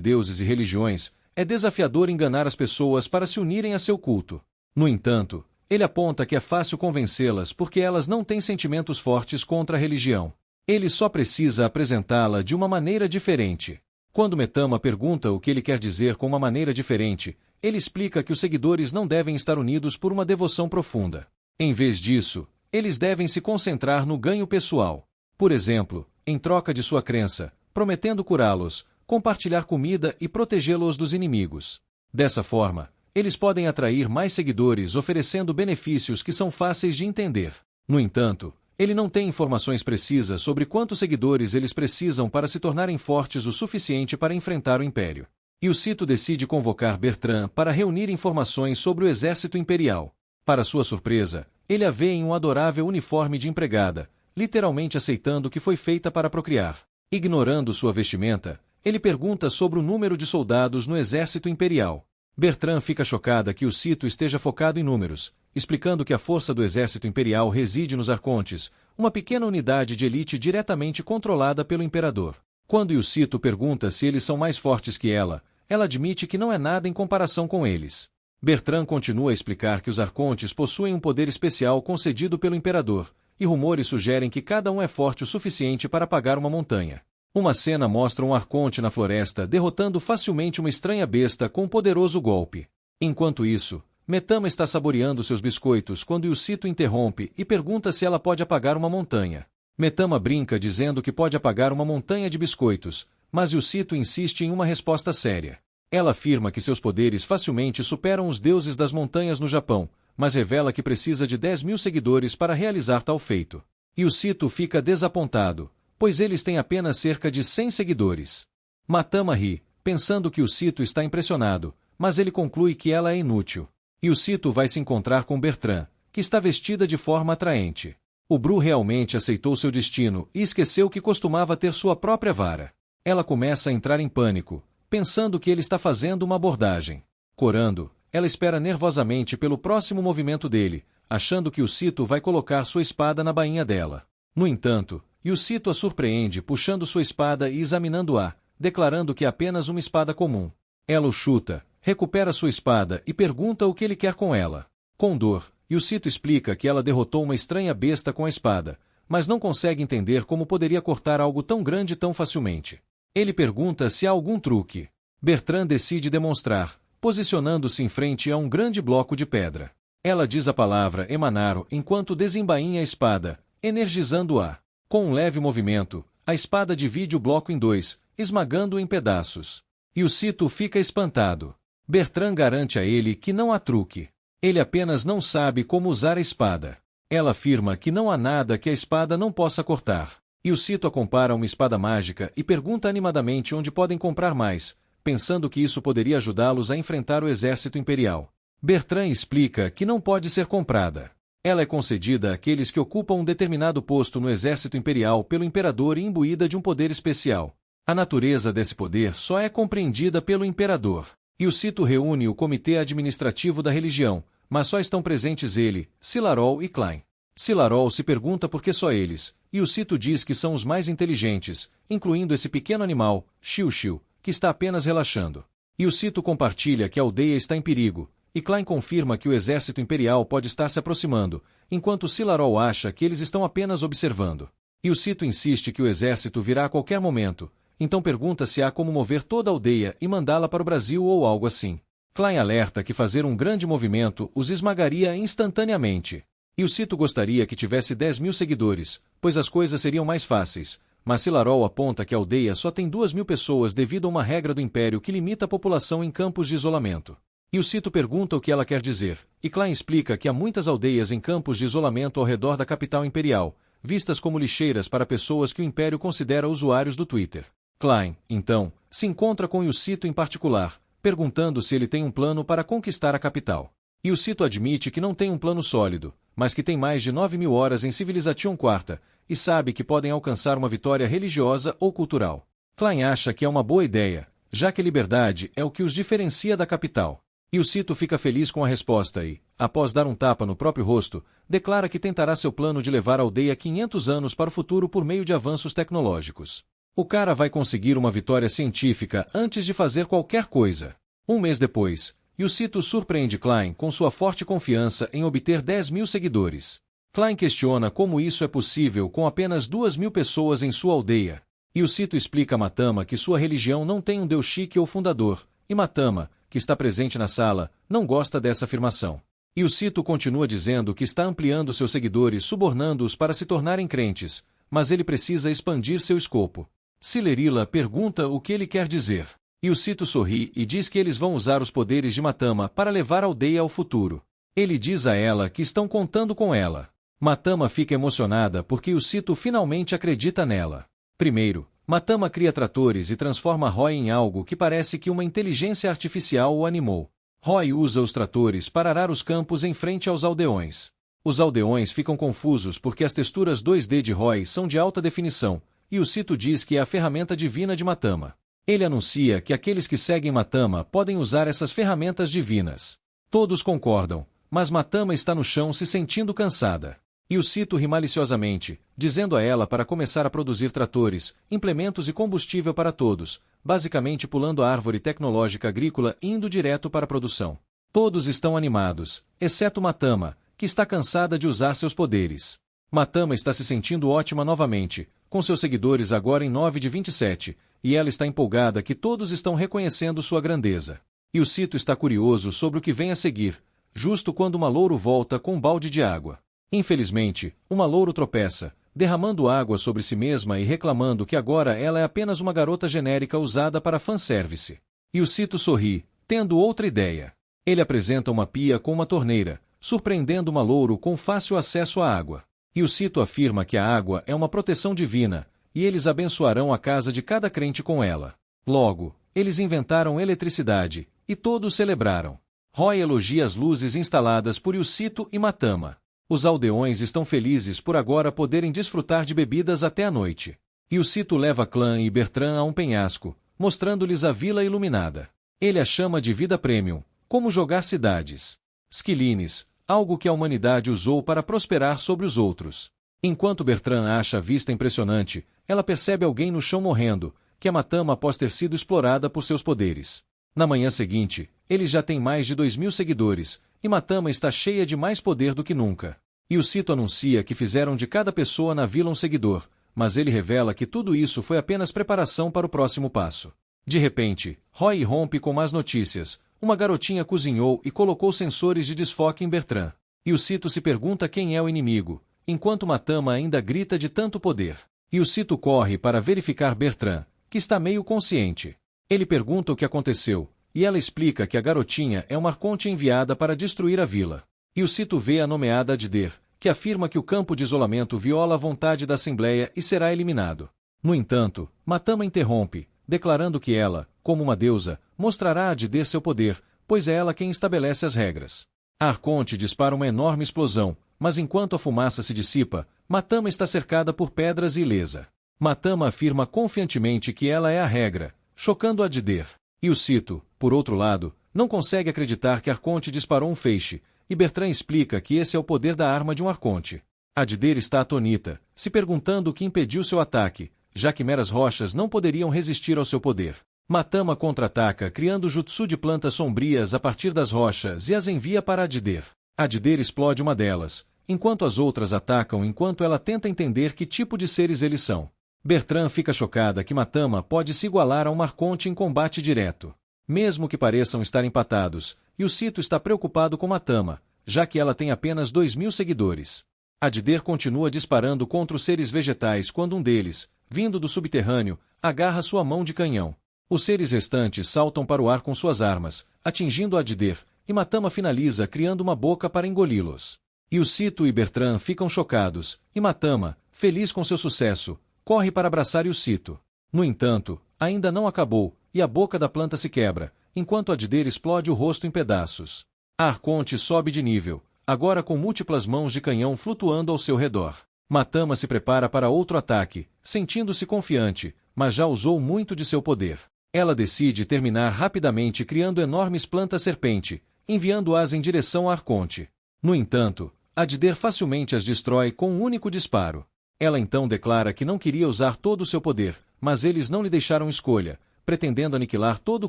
deuses e religiões, é desafiador enganar as pessoas para se unirem a seu culto. No entanto, ele aponta que é fácil convencê-las porque elas não têm sentimentos fortes contra a religião. Ele só precisa apresentá-la de uma maneira diferente. Quando Metama pergunta o que ele quer dizer com uma maneira diferente, ele explica que os seguidores não devem estar unidos por uma devoção profunda. Em vez disso, eles devem se concentrar no ganho pessoal. Por exemplo, em troca de sua crença, prometendo curá-los, compartilhar comida e protegê-los dos inimigos. Dessa forma, eles podem atrair mais seguidores oferecendo benefícios que são fáceis de entender. No entanto, ele não tem informações precisas sobre quantos seguidores eles precisam para se tornarem fortes o suficiente para enfrentar o Império. Yusito decide convocar Bertrand para reunir informações sobre o exército imperial. Para sua surpresa, ele a vê em um adorável uniforme de empregada, literalmente aceitando que foi feita para procriar. Ignorando sua vestimenta, ele pergunta sobre o número de soldados no exército imperial. Bertrand fica chocada que Yusito esteja focado em números, explicando que a força do exército imperial reside nos arcontes, uma pequena unidade de elite diretamente controlada pelo imperador. Quando Yusito pergunta se eles são mais fortes que ela admite que não é nada em comparação com eles. Bertrand continua a explicar que os arcontes possuem um poder especial concedido pelo imperador, e rumores sugerem que cada um é forte o suficiente para apagar uma montanha. Uma cena mostra um arconte na floresta derrotando facilmente uma estranha besta com um poderoso golpe. Enquanto isso, Metama está saboreando seus biscoitos quando Yusito interrompe e pergunta se ela pode apagar uma montanha. Metama brinca dizendo que pode apagar uma montanha de biscoitos, mas Yusito insiste em uma resposta séria. Ela afirma que seus poderes facilmente superam os deuses das montanhas no Japão, mas revela que precisa de 10.000 seguidores para realizar tal feito. Yusito fica desapontado, pois eles têm apenas cerca de 100 seguidores. Metama ri, pensando que Yusito está impressionado, mas ele conclui que ela é inútil. Yusito vai se encontrar com Bertrand, que está vestida de forma atraente. O Bru realmente aceitou seu destino e esqueceu que costumava ter sua própria vara. Ela começa a entrar em pânico, pensando que ele está fazendo uma abordagem. Corando, ela espera nervosamente pelo próximo movimento dele, achando que Yusito vai colocar sua espada na bainha dela. No entanto, Yusito a surpreende puxando sua espada e examinando-a, declarando que é apenas uma espada comum. Ela o chuta, recupera sua espada e pergunta o que ele quer com ela. Com dor, Yusito explica que ela derrotou uma estranha besta com a espada, mas não consegue entender como poderia cortar algo tão grande tão facilmente. Ele pergunta se há algum truque. Bertrand decide demonstrar, posicionando-se em frente a um grande bloco de pedra. Ela diz a palavra Emanaro enquanto desembainha a espada, energizando-a. Com um leve movimento, A espada divide o bloco em dois, esmagando-o em pedaços. E o Cito fica espantado. Bertrand garante a ele que não há truque. Ele apenas não sabe como usar a espada. Ela afirma que não há nada que a espada não possa cortar. E o Cito a compara a uma espada mágica e pergunta animadamente onde podem comprar mais, pensando que isso poderia ajudá-los a enfrentar o exército imperial. Bertrand explica que não pode ser comprada. Ela é concedida àqueles que ocupam um determinado posto no exército imperial pelo imperador e imbuída de um poder especial. A natureza desse poder só é compreendida pelo imperador. E o Cito reúne o comitê administrativo da religião, mas só estão presentes ele, Silarol e Klein. Silarol se pergunta por que só eles, e o Cito diz que são os mais inteligentes, incluindo esse pequeno animal, Xiu-Xiu, que está apenas relaxando. E o Cito compartilha que a aldeia está em perigo, e Klein confirma que o exército imperial pode estar se aproximando, enquanto Silarol acha que eles estão apenas observando. E o Cito insiste que o exército virá a qualquer momento, então pergunta se há como mover toda a aldeia e mandá-la para o Brasil ou algo assim. Klein alerta que fazer um grande movimento os esmagaria instantaneamente. E o Cito gostaria que tivesse 10.000 seguidores, pois as coisas seriam mais fáceis, mas Silarol aponta que a aldeia só tem 2.000 pessoas devido a uma regra do Império que limita a população em campos de isolamento. E o Cito pergunta o que ela quer dizer, e Klein explica que há muitas aldeias em campos de isolamento ao redor da capital imperial, vistas como lixeiras para pessoas que o Império considera usuários do Twitter. Klein, então, se encontra com o Cito em particular, perguntando se ele tem um plano para conquistar a capital. E o Cito admite que não tem um plano sólido, mas que tem mais de 9.000 horas em Civilization IV, e sabe que podem alcançar uma vitória religiosa ou cultural. Klein acha que é uma boa ideia, já que a liberdade é o que os diferencia da capital. E o Cito fica feliz com a resposta e, após dar um tapa no próprio rosto, declara que tentará seu plano de levar a aldeia 500 anos para o futuro por meio de avanços tecnológicos. O cara vai conseguir uma vitória científica antes de fazer qualquer coisa. Um mês depois, e o Cito surpreende Klein com sua forte confiança em obter 10.000 seguidores. Klein questiona como isso é possível com apenas 2.000 pessoas em sua aldeia. E o Cito explica a Matama que sua religião não tem um deus chique ou fundador, e Matama, que está presente na sala, não gosta dessa afirmação. E o Cito continua dizendo que está ampliando seus seguidores subornando-os para se tornarem crentes, mas ele precisa expandir seu escopo. Cilerila pergunta o que ele quer dizer. E o Cito sorri e diz que eles vão usar os poderes de Matama para levar a aldeia ao futuro. Ele diz a ela que estão contando com ela. Matama fica emocionada porque o Cito finalmente acredita nela. Primeiro, Matama cria tratores e transforma Roy em algo que parece que uma inteligência artificial o animou. Roy usa os tratores para arar os campos em frente aos aldeões. Os aldeões ficam confusos porque as texturas 2D de Roy são de alta definição, e o Cito diz que é a ferramenta divina de Matama. Ele anuncia que aqueles que seguem Matama podem usar essas ferramentas divinas. Todos concordam, mas Matama está no chão se sentindo cansada. E o Cito ri maliciosamente, dizendo a ela para começar a produzir tratores, implementos e combustível para todos, basicamente pulando a árvore tecnológica agrícola e indo direto para a produção. Todos estão animados, exceto Matama, que está cansada de usar seus poderes. Matama está se sentindo ótima novamente, com seus seguidores agora em 9 de 27, e ela está empolgada que todos estão reconhecendo sua grandeza. E o Cito está curioso sobre o que vem a seguir, justo quando uma louro volta com um balde de água. Infelizmente, uma louro tropeça, derramando água sobre si mesma e reclamando que agora ela é apenas uma garota genérica usada para fanservice. E o Cito sorri, tendo outra ideia. Ele apresenta uma pia com uma torneira, surpreendendo uma louro com fácil acesso à água. E o Cito afirma que a água é uma proteção divina, e eles abençoarão a casa de cada crente com ela. Logo, eles inventaram eletricidade, e todos celebraram. Roy elogia as luzes instaladas por Cito e Matama. Os aldeões estão felizes por agora poderem desfrutar de bebidas até a noite. E o Cito leva Clã e Bertrand a um penhasco, mostrando-lhes a vila iluminada. Ele a chama de vida premium, como jogar cidades. Skillines, algo que a humanidade usou para prosperar sobre os outros. Enquanto Bertrand acha a vista impressionante, ela percebe alguém no chão morrendo, que é Matama após ter sido explorada por seus poderes. Na manhã seguinte, eles já têm mais de 2.000 seguidores, e Matama está cheia de mais poder do que nunca. E o Cito anuncia que fizeram de cada pessoa na vila um seguidor, mas ele revela que tudo isso foi apenas preparação para o próximo passo. De repente, Roy rompe com más notícias. Uma garotinha cozinhou e colocou sensores de desfoque em Bertrand. E o Cito se pergunta quem é o inimigo, enquanto Matama ainda grita de tanto poder. E o Cito corre para verificar Bertrand, que está meio consciente. Ele pergunta o que aconteceu, e ela explica que a garotinha é uma arconte enviada para destruir a vila. E o Cito vê a nomeada Adder, que afirma que o campo de isolamento viola a vontade da Assembleia e será eliminado. No entanto, Matama interrompe, declarando que ela, como uma deusa, mostrará a Adder seu poder, pois é ela quem estabelece as regras. A arconte dispara uma enorme explosão, mas enquanto a fumaça se dissipa, Matama está cercada por pedras e ilesa. Matama afirma confiantemente que ela é a regra, chocando Adder. E o Cito, por outro lado, não consegue acreditar que a arconte disparou um feixe, e Bertrand explica que esse é o poder da arma de um arconte. Adder está atônita, se perguntando o que impediu seu ataque, já que meras rochas não poderiam resistir ao seu poder. Matama contra-ataca criando jutsu de plantas sombrias a partir das rochas e as envia para Adder. Adder explode uma delas, enquanto as outras atacam enquanto ela tenta entender que tipo de seres eles são. Bertrand fica chocada que Matama pode se igualar a um arconte em combate direto. Mesmo que pareçam estar empatados, e o Cito está preocupado com Matama, já que ela tem apenas 2.000 seguidores. Adder continua disparando contra os seres vegetais quando um deles, vindo do subterrâneo, agarra sua mão de canhão. Os seres restantes saltam para o ar com suas armas, atingindo Adder, e Matama finaliza criando uma boca para engoli-los. E o Cito e Bertrand ficam chocados, e Matama, feliz com seu sucesso, corre para abraçar o Cito. No entanto, ainda não acabou, e a boca da planta se quebra, enquanto Adder explode o rosto em pedaços. A arconte sobe de nível, agora com múltiplas mãos de canhão flutuando ao seu redor. Matama se prepara para outro ataque, sentindo-se confiante, mas já usou muito de seu poder. Ela decide terminar rapidamente criando enormes plantas-serpente, enviando-as em direção à arconte. No entanto, Adder facilmente as destrói com um único disparo. Ela então declara que não queria usar todo o seu poder, mas eles não lhe deixaram escolha, pretendendo aniquilar todo o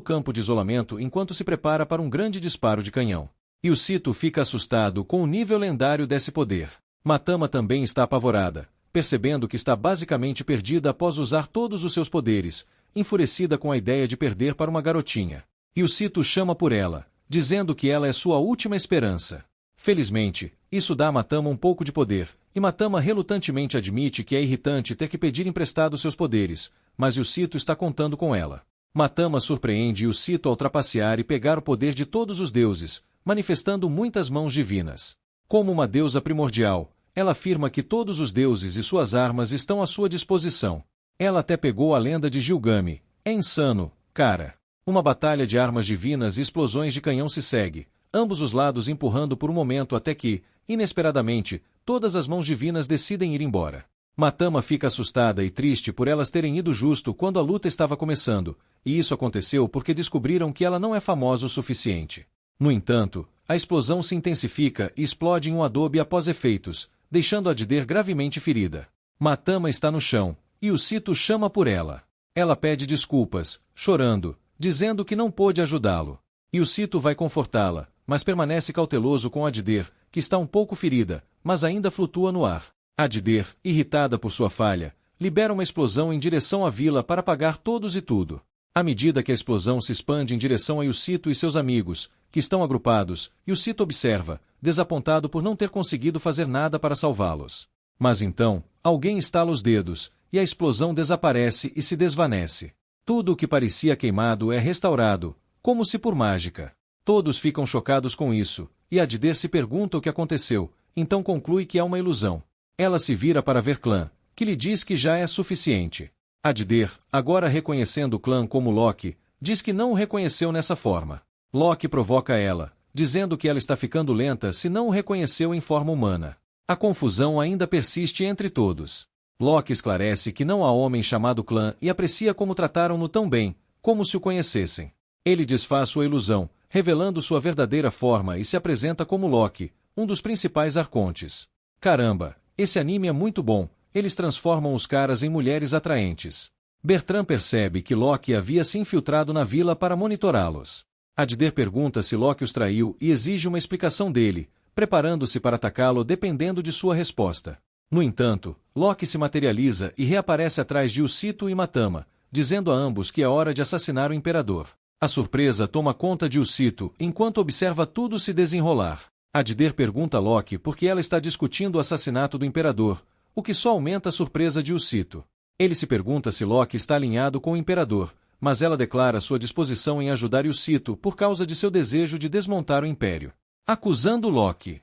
campo de isolamento enquanto se prepara para um grande disparo de canhão. E o Cito fica assustado com o nível lendário desse poder. Matama também está apavorada, percebendo que está basicamente perdida após usar todos os seus poderes, enfurecida com a ideia de perder para uma garotinha. E o Cito chama por ela, dizendo que ela é sua última esperança. Felizmente, isso dá a Matama um pouco de poder, e Matama relutantemente admite que é irritante ter que pedir emprestado seus poderes, mas o Cito está contando com ela. Matama surpreende o Cito ao trapacear e pegar o poder de todos os deuses, manifestando muitas mãos divinas. Como uma deusa primordial, ela afirma que todos os deuses e suas armas estão à sua disposição. Ela até pegou a lenda de Gilgame. É insano, cara. Uma batalha de armas divinas e explosões de canhão se segue, ambos os lados empurrando por um momento até que, inesperadamente, todas as mãos divinas decidem ir embora. Matama fica assustada e triste por elas terem ido justo quando a luta estava começando, e isso aconteceu porque descobriram que ela não é famosa o suficiente. No entanto, a explosão se intensifica e explode em um adobe após efeitos, deixando Adder gravemente ferida. Matama está no chão, e o Cito chama por ela. Ela pede desculpas, chorando, dizendo que não pôde ajudá-lo. E o Cito vai confortá-la, mas permanece cauteloso com Adder, que está um pouco ferida, mas ainda flutua no ar. Adder, irritada por sua falha, libera uma explosão em direção à vila para apagar todos e tudo. À medida que a explosão se expande em direção a Cito e seus amigos, que estão agrupados, e o Cito observa, desapontado por não ter conseguido fazer nada para salvá-los. Mas então, alguém estala os dedos, e a explosão desaparece e se desvanece. Tudo o que parecia queimado é restaurado, como se por mágica. Todos ficam chocados com isso, e Adder se pergunta o que aconteceu, então conclui que é uma ilusão. Ela se vira para ver Clã, que lhe diz que já é suficiente. Adder, agora reconhecendo o clã como Loki, diz que não o reconheceu nessa forma. Loki provoca ela, dizendo que ela está ficando lenta se não o reconheceu em forma humana. A confusão ainda persiste entre todos. Loki esclarece que não há homem chamado clã e aprecia como trataram-no tão bem, como se o conhecessem. Ele desfaz sua ilusão, revelando sua verdadeira forma e se apresenta como Loki, um dos principais arcontes. Caramba, esse anime é muito bom, eles transformam os caras em mulheres atraentes. Bertrand percebe que Loki havia se infiltrado na vila para monitorá-los. Adder pergunta se Loki os traiu e exige uma explicação dele, preparando-se para atacá-lo dependendo de sua resposta. No entanto, Loki se materializa e reaparece atrás de Cito e Matama, dizendo a ambos que é hora de assassinar o imperador. A surpresa toma conta de Cito enquanto observa tudo se desenrolar. Adder pergunta a Loki por que ela está discutindo o assassinato do imperador, o que só aumenta a surpresa de Cito. Ele se pergunta se Loki está alinhado com o Imperador, mas ela declara sua disposição em ajudar Yusito por causa de seu desejo de desmontar o Império. Acusando Loki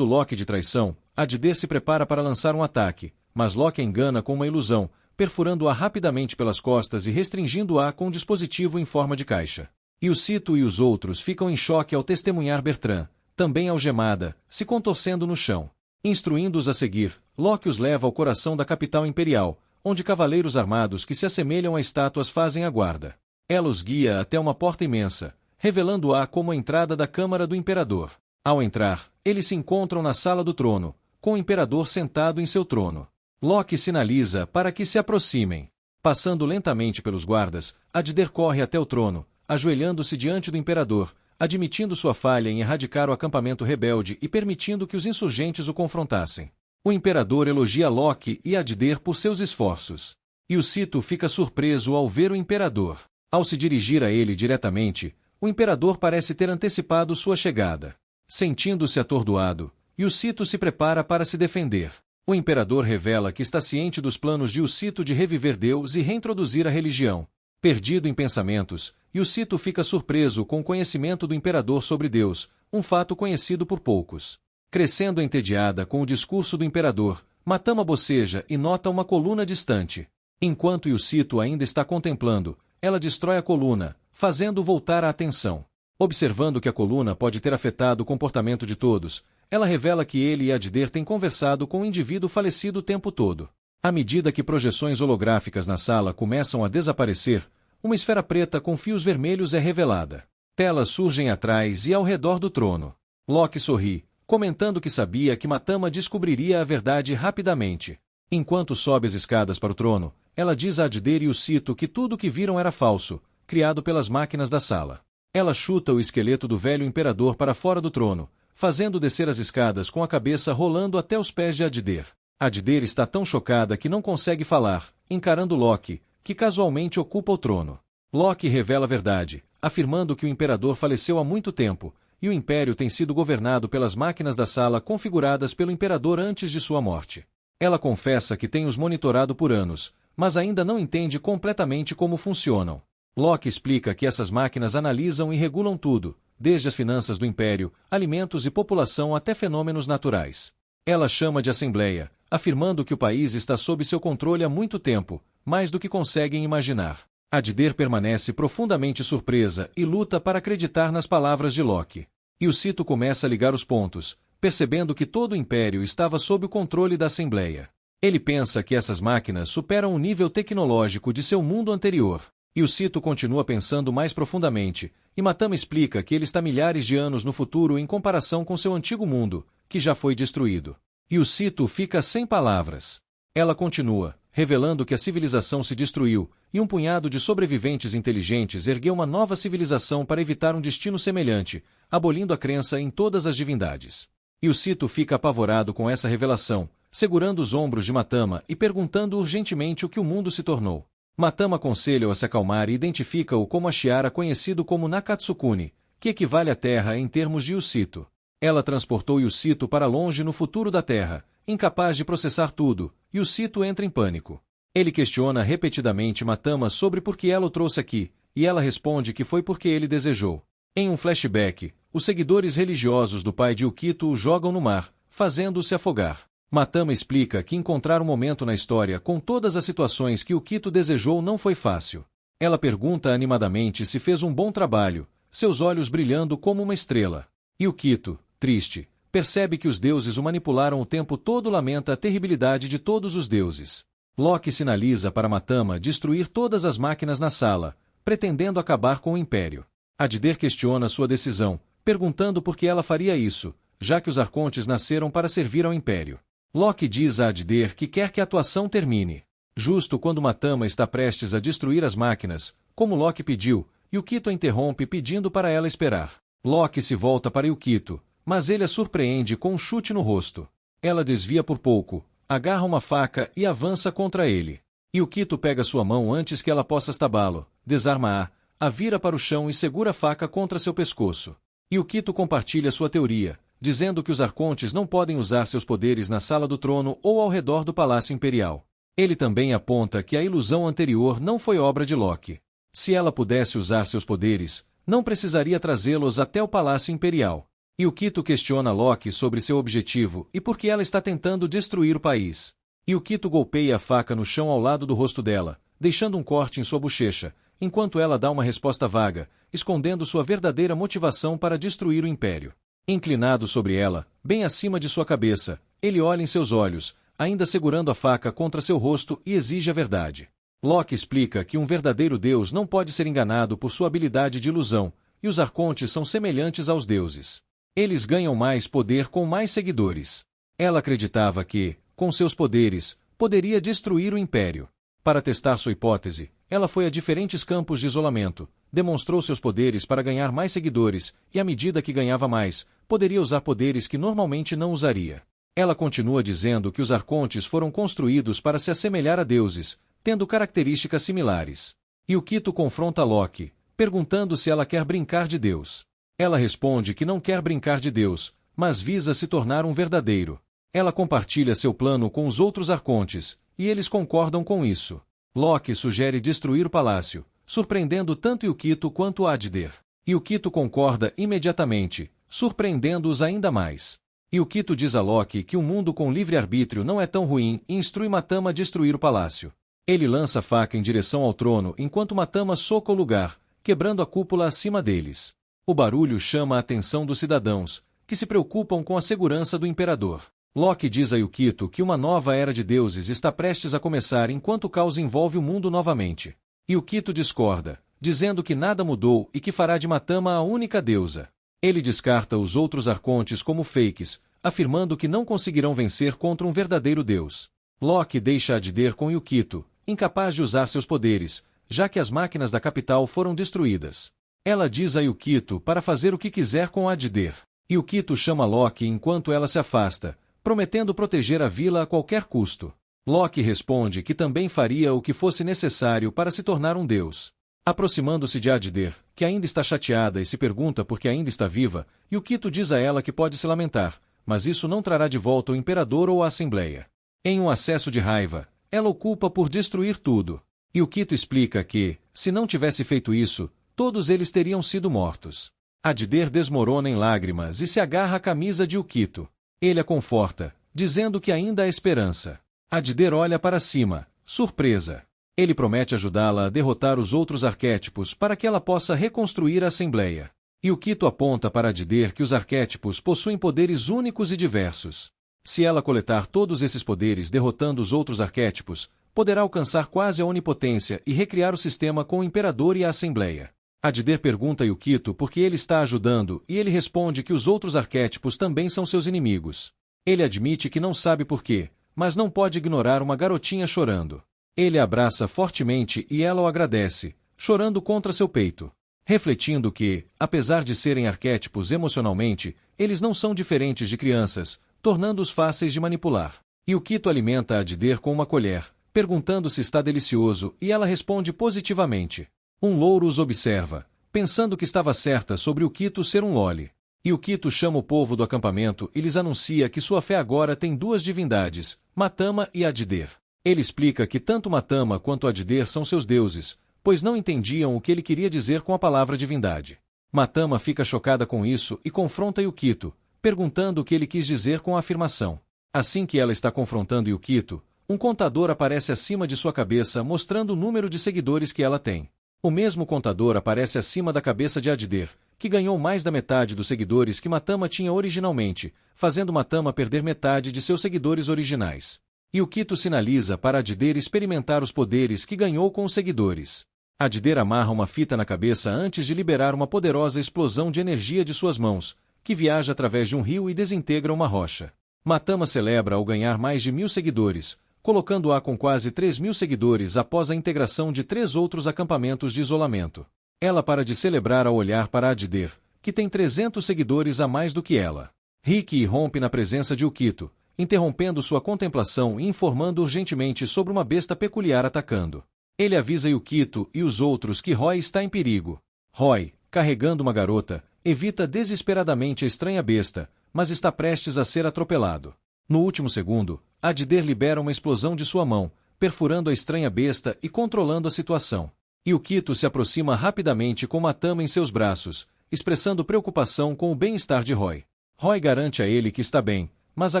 de traição, Adder se prepara para lançar um ataque, mas Loki a engana com uma ilusão, perfurando-a rapidamente pelas costas e restringindo-a com um dispositivo em forma de caixa. Yusito e os outros ficam em choque ao testemunhar Bertrand, também algemada, se contorcendo no chão. Instruindo-os a seguir, Loki os leva ao coração da capital imperial, onde cavaleiros armados que se assemelham a estátuas fazem a guarda. Ela os guia até uma porta imensa, revelando-a como a entrada da Câmara do Imperador. Ao entrar, eles se encontram na Sala do Trono, com o Imperador sentado em seu trono. Loki sinaliza para que se aproximem. Passando lentamente pelos guardas, Adder corre até o trono, ajoelhando-se diante do Imperador, admitindo sua falha em erradicar o acampamento rebelde e permitindo que os insurgentes o confrontassem. O Imperador elogia Loki e Adder por seus esforços. Yusito fica surpreso ao ver o Imperador. Ao se dirigir a ele diretamente, o Imperador parece ter antecipado sua chegada. Sentindo-se atordoado, Yusito se prepara para se defender. O Imperador revela que está ciente dos planos de Yusito de reviver Deus e reintroduzir a religião. Perdido em pensamentos, Yusito fica surpreso com o conhecimento do Imperador sobre Deus, um fato conhecido por poucos. Crescendo entediada com o discurso do Imperador, Matama boceja e nota uma coluna distante. Enquanto Yusito ainda está contemplando, ela destrói a coluna, fazendo voltar a atenção. Observando que a coluna pode ter afetado o comportamento de todos, ela revela que ele e Adder têm conversado com o indivíduo falecido o tempo todo. À medida que projeções holográficas na sala começam a desaparecer, uma esfera preta com fios vermelhos é revelada. Telas surgem atrás e ao redor do trono. Loki sorri, comentando que sabia que Matama descobriria a verdade rapidamente. Enquanto sobe as escadas para o trono, ela diz a Adder e Yusito que tudo o que viram era falso, criado pelas máquinas da sala. Ela chuta o esqueleto do velho imperador para fora do trono, fazendo descer as escadas com a cabeça rolando até os pés de Adder. Adder está tão chocada que não consegue falar, encarando Loki, que casualmente ocupa o trono. Loki revela a verdade, afirmando que o imperador faleceu há muito tempo, e o império tem sido governado pelas máquinas da sala configuradas pelo imperador antes de sua morte. Ela confessa que tem os monitorado por anos, mas ainda não entende completamente como funcionam. Loki explica que essas máquinas analisam e regulam tudo, desde as finanças do império, alimentos e população até fenômenos naturais. Ela chama de Assembleia, afirmando que o país está sob seu controle há muito tempo, mais do que conseguem imaginar. Adder permanece profundamente surpresa e luta para acreditar nas palavras de Loki. Yusito começa a ligar os pontos, percebendo que todo o império estava sob o controle da Assembleia. Ele pensa que essas máquinas superam o nível tecnológico de seu mundo anterior. Yusito continua pensando mais profundamente, e Matama explica que ele está milhares de anos no futuro em comparação com seu antigo mundo, que já foi destruído. Yusito fica sem palavras. Ela continua, revelando que a civilização se destruiu, e um punhado de sobreviventes inteligentes ergueu uma nova civilização para evitar um destino semelhante, abolindo a crença em todas as divindades. Yusito fica apavorado com essa revelação, segurando os ombros de Matama e perguntando urgentemente o que o mundo se tornou. Matama aconselha-o a se acalmar e identifica-o como a Shiara conhecido como Nakatsukuni, que equivale à Terra em termos de Yusito. Ela transportou Yusito para longe no futuro da Terra, incapaz de processar tudo. Yusito entra em pânico. Ele questiona repetidamente Matama sobre por que ela o trouxe aqui, e ela responde que foi porque ele desejou. Em um flashback, os seguidores religiosos do pai de Yukito o jogam no mar, fazendo-o se afogar. Matama explica que encontrar um momento na história com todas as situações que Yukito desejou não foi fácil. Ela pergunta animadamente se fez um bom trabalho, seus olhos brilhando como uma estrela. Yukito, triste, percebe que os deuses o manipularam o tempo todo e lamenta a terribilidade de todos os deuses. Loki sinaliza para Matama destruir todas as máquinas na sala, pretendendo acabar com o Império. Adder questiona sua decisão, perguntando por que ela faria isso, já que os Arcontes nasceram para servir ao Império. Loki diz a Adder que quer que a atuação termine. Justo quando Matama está prestes a destruir as máquinas, como Loki pediu, Yukito a interrompe pedindo para ela esperar. Loki se volta para Yukito, mas ele a surpreende com um chute no rosto. Ela desvia por pouco, agarra uma faca e avança contra ele. Yukito pega sua mão antes que ela possa estabá-lo, desarma-a, a vira para o chão e segura a faca contra seu pescoço. Yukito compartilha sua teoria, dizendo que os Arcontes não podem usar seus poderes na Sala do Trono ou ao redor do Palácio Imperial. Ele também aponta que a ilusão anterior não foi obra de Loki. Se ela pudesse usar seus poderes, não precisaria trazê-los até o Palácio Imperial. Yukito questiona Loki sobre seu objetivo e por que ela está tentando destruir o país. Yukito golpeia a faca no chão ao lado do rosto dela, deixando um corte em sua bochecha, enquanto ela dá uma resposta vaga, escondendo sua verdadeira motivação para destruir o Império. Inclinado sobre ela, bem acima de sua cabeça, ele olha em seus olhos, ainda segurando a faca contra seu rosto e exige a verdade. Loki explica que um verdadeiro deus não pode ser enganado por sua habilidade de ilusão, e os arcontes são semelhantes aos deuses. Eles ganham mais poder com mais seguidores. Ela acreditava que, com seus poderes, poderia destruir o Império. Para testar sua hipótese, ela foi a diferentes campos de isolamento, demonstrou seus poderes para ganhar mais seguidores, e à medida que ganhava mais, poderia usar poderes que normalmente não usaria. Ela continua dizendo que os arcontes foram construídos para se assemelhar a deuses, tendo características similares. Yukito confronta Loki, perguntando se ela quer brincar de Deus. Ela responde que não quer brincar de Deus, mas visa se tornar um verdadeiro. Ela compartilha seu plano com os outros arcontes, e eles concordam com isso. Loki sugere destruir o palácio, surpreendendo tanto Yukito quanto Adder. Yukito concorda imediatamente, surpreendendo-os ainda mais. Yukito diz a Loki que um mundo com livre-arbítrio não é tão ruim e instrui Matama a destruir o palácio. Ele lança a faca em direção ao trono enquanto Matama soca o lugar, quebrando a cúpula acima deles. O barulho chama a atenção dos cidadãos, que se preocupam com a segurança do imperador. Loki diz a Yukito que uma nova era de deuses está prestes a começar enquanto o caos envolve o mundo novamente. Yukito discorda, dizendo que nada mudou e que fará de Matama a única deusa. Ele descarta os outros arcontes como fakes, afirmando que não conseguirão vencer contra um verdadeiro deus. Loki deixa Adder com Yukito, incapaz de usar seus poderes, já que as máquinas da capital foram destruídas. Ela diz a Yukito para fazer o que quiser com Adder. Yukito chama Loki enquanto ela se afasta, prometendo proteger a vila a qualquer custo. Loki responde que também faria o que fosse necessário para se tornar um deus. Aproximando-se de Adder, que ainda está chateada e se pergunta por que ainda está viva, Yukito diz a ela que pode se lamentar, mas isso não trará de volta o imperador ou a Assembleia. Em um acesso de raiva, ela o culpa por destruir tudo. Yukito explica que, se não tivesse feito isso, todos eles teriam sido mortos. Adder desmorona em lágrimas e se agarra à camisa de Yukito. Ele a conforta, dizendo que ainda há esperança. Adder olha para cima, surpresa. Ele promete ajudá-la a derrotar os outros arquétipos para que ela possa reconstruir a Assembleia. Yukito aponta para Adder que os arquétipos possuem poderes únicos e diversos. Se ela coletar todos esses poderes derrotando os outros arquétipos, poderá alcançar quase a onipotência e recriar o sistema com o Imperador e a Assembleia. Adder pergunta a Yukito por que ele está ajudando e ele responde que os outros arquétipos também são seus inimigos. Ele admite que não sabe por quê, mas não pode ignorar uma garotinha chorando. Ele a abraça fortemente e ela o agradece, chorando contra seu peito, refletindo que, apesar de serem arquétipos emocionalmente, eles não são diferentes de crianças, tornando-os fáceis de manipular. Yukito alimenta Adder com uma colher, perguntando se está delicioso e ela responde positivamente. Um louro os observa, pensando que estava certa sobre Yukito ser um loli. Yukito chama o povo do acampamento e lhes anuncia que sua fé agora tem duas divindades, Matama e Adder. Ele explica que tanto Matama quanto Adder são seus deuses, pois não entendiam o que ele queria dizer com a palavra divindade. Matama fica chocada com isso e confronta Yukito, perguntando o que ele quis dizer com a afirmação. Assim que ela está confrontando Yukito, um contador aparece acima de sua cabeça mostrando o número de seguidores que ela tem. O mesmo contador aparece acima da cabeça de Adder, que ganhou mais da metade dos seguidores que Matama tinha originalmente, fazendo Matama perder metade de seus seguidores originais. Yukito sinaliza para Adder experimentar os poderes que ganhou com os seguidores. Adder amarra uma fita na cabeça antes de liberar uma poderosa explosão de energia de suas mãos, que viaja através de um rio e desintegra uma rocha. Matama celebra ao ganhar mais de 1000 seguidores, colocando-a com quase 3000 seguidores após a integração de 3 outros acampamentos de isolamento. Ela para de celebrar ao olhar para Adder, que tem 300 seguidores a mais do que ela. Riki irrompe na presença de Yukito, interrompendo sua contemplação e informando urgentemente sobre uma besta peculiar atacando. Ele avisa Yukito e os outros que Roy está em perigo. Roy, carregando uma garota, evita desesperadamente a estranha besta, mas está prestes a ser atropelado. No último segundo, Adder libera uma explosão de sua mão, perfurando a estranha besta e controlando a situação. Yukito se aproxima rapidamente com Matama em seus braços, expressando preocupação com o bem-estar de Roy. Roy garante a ele que está bem, mas a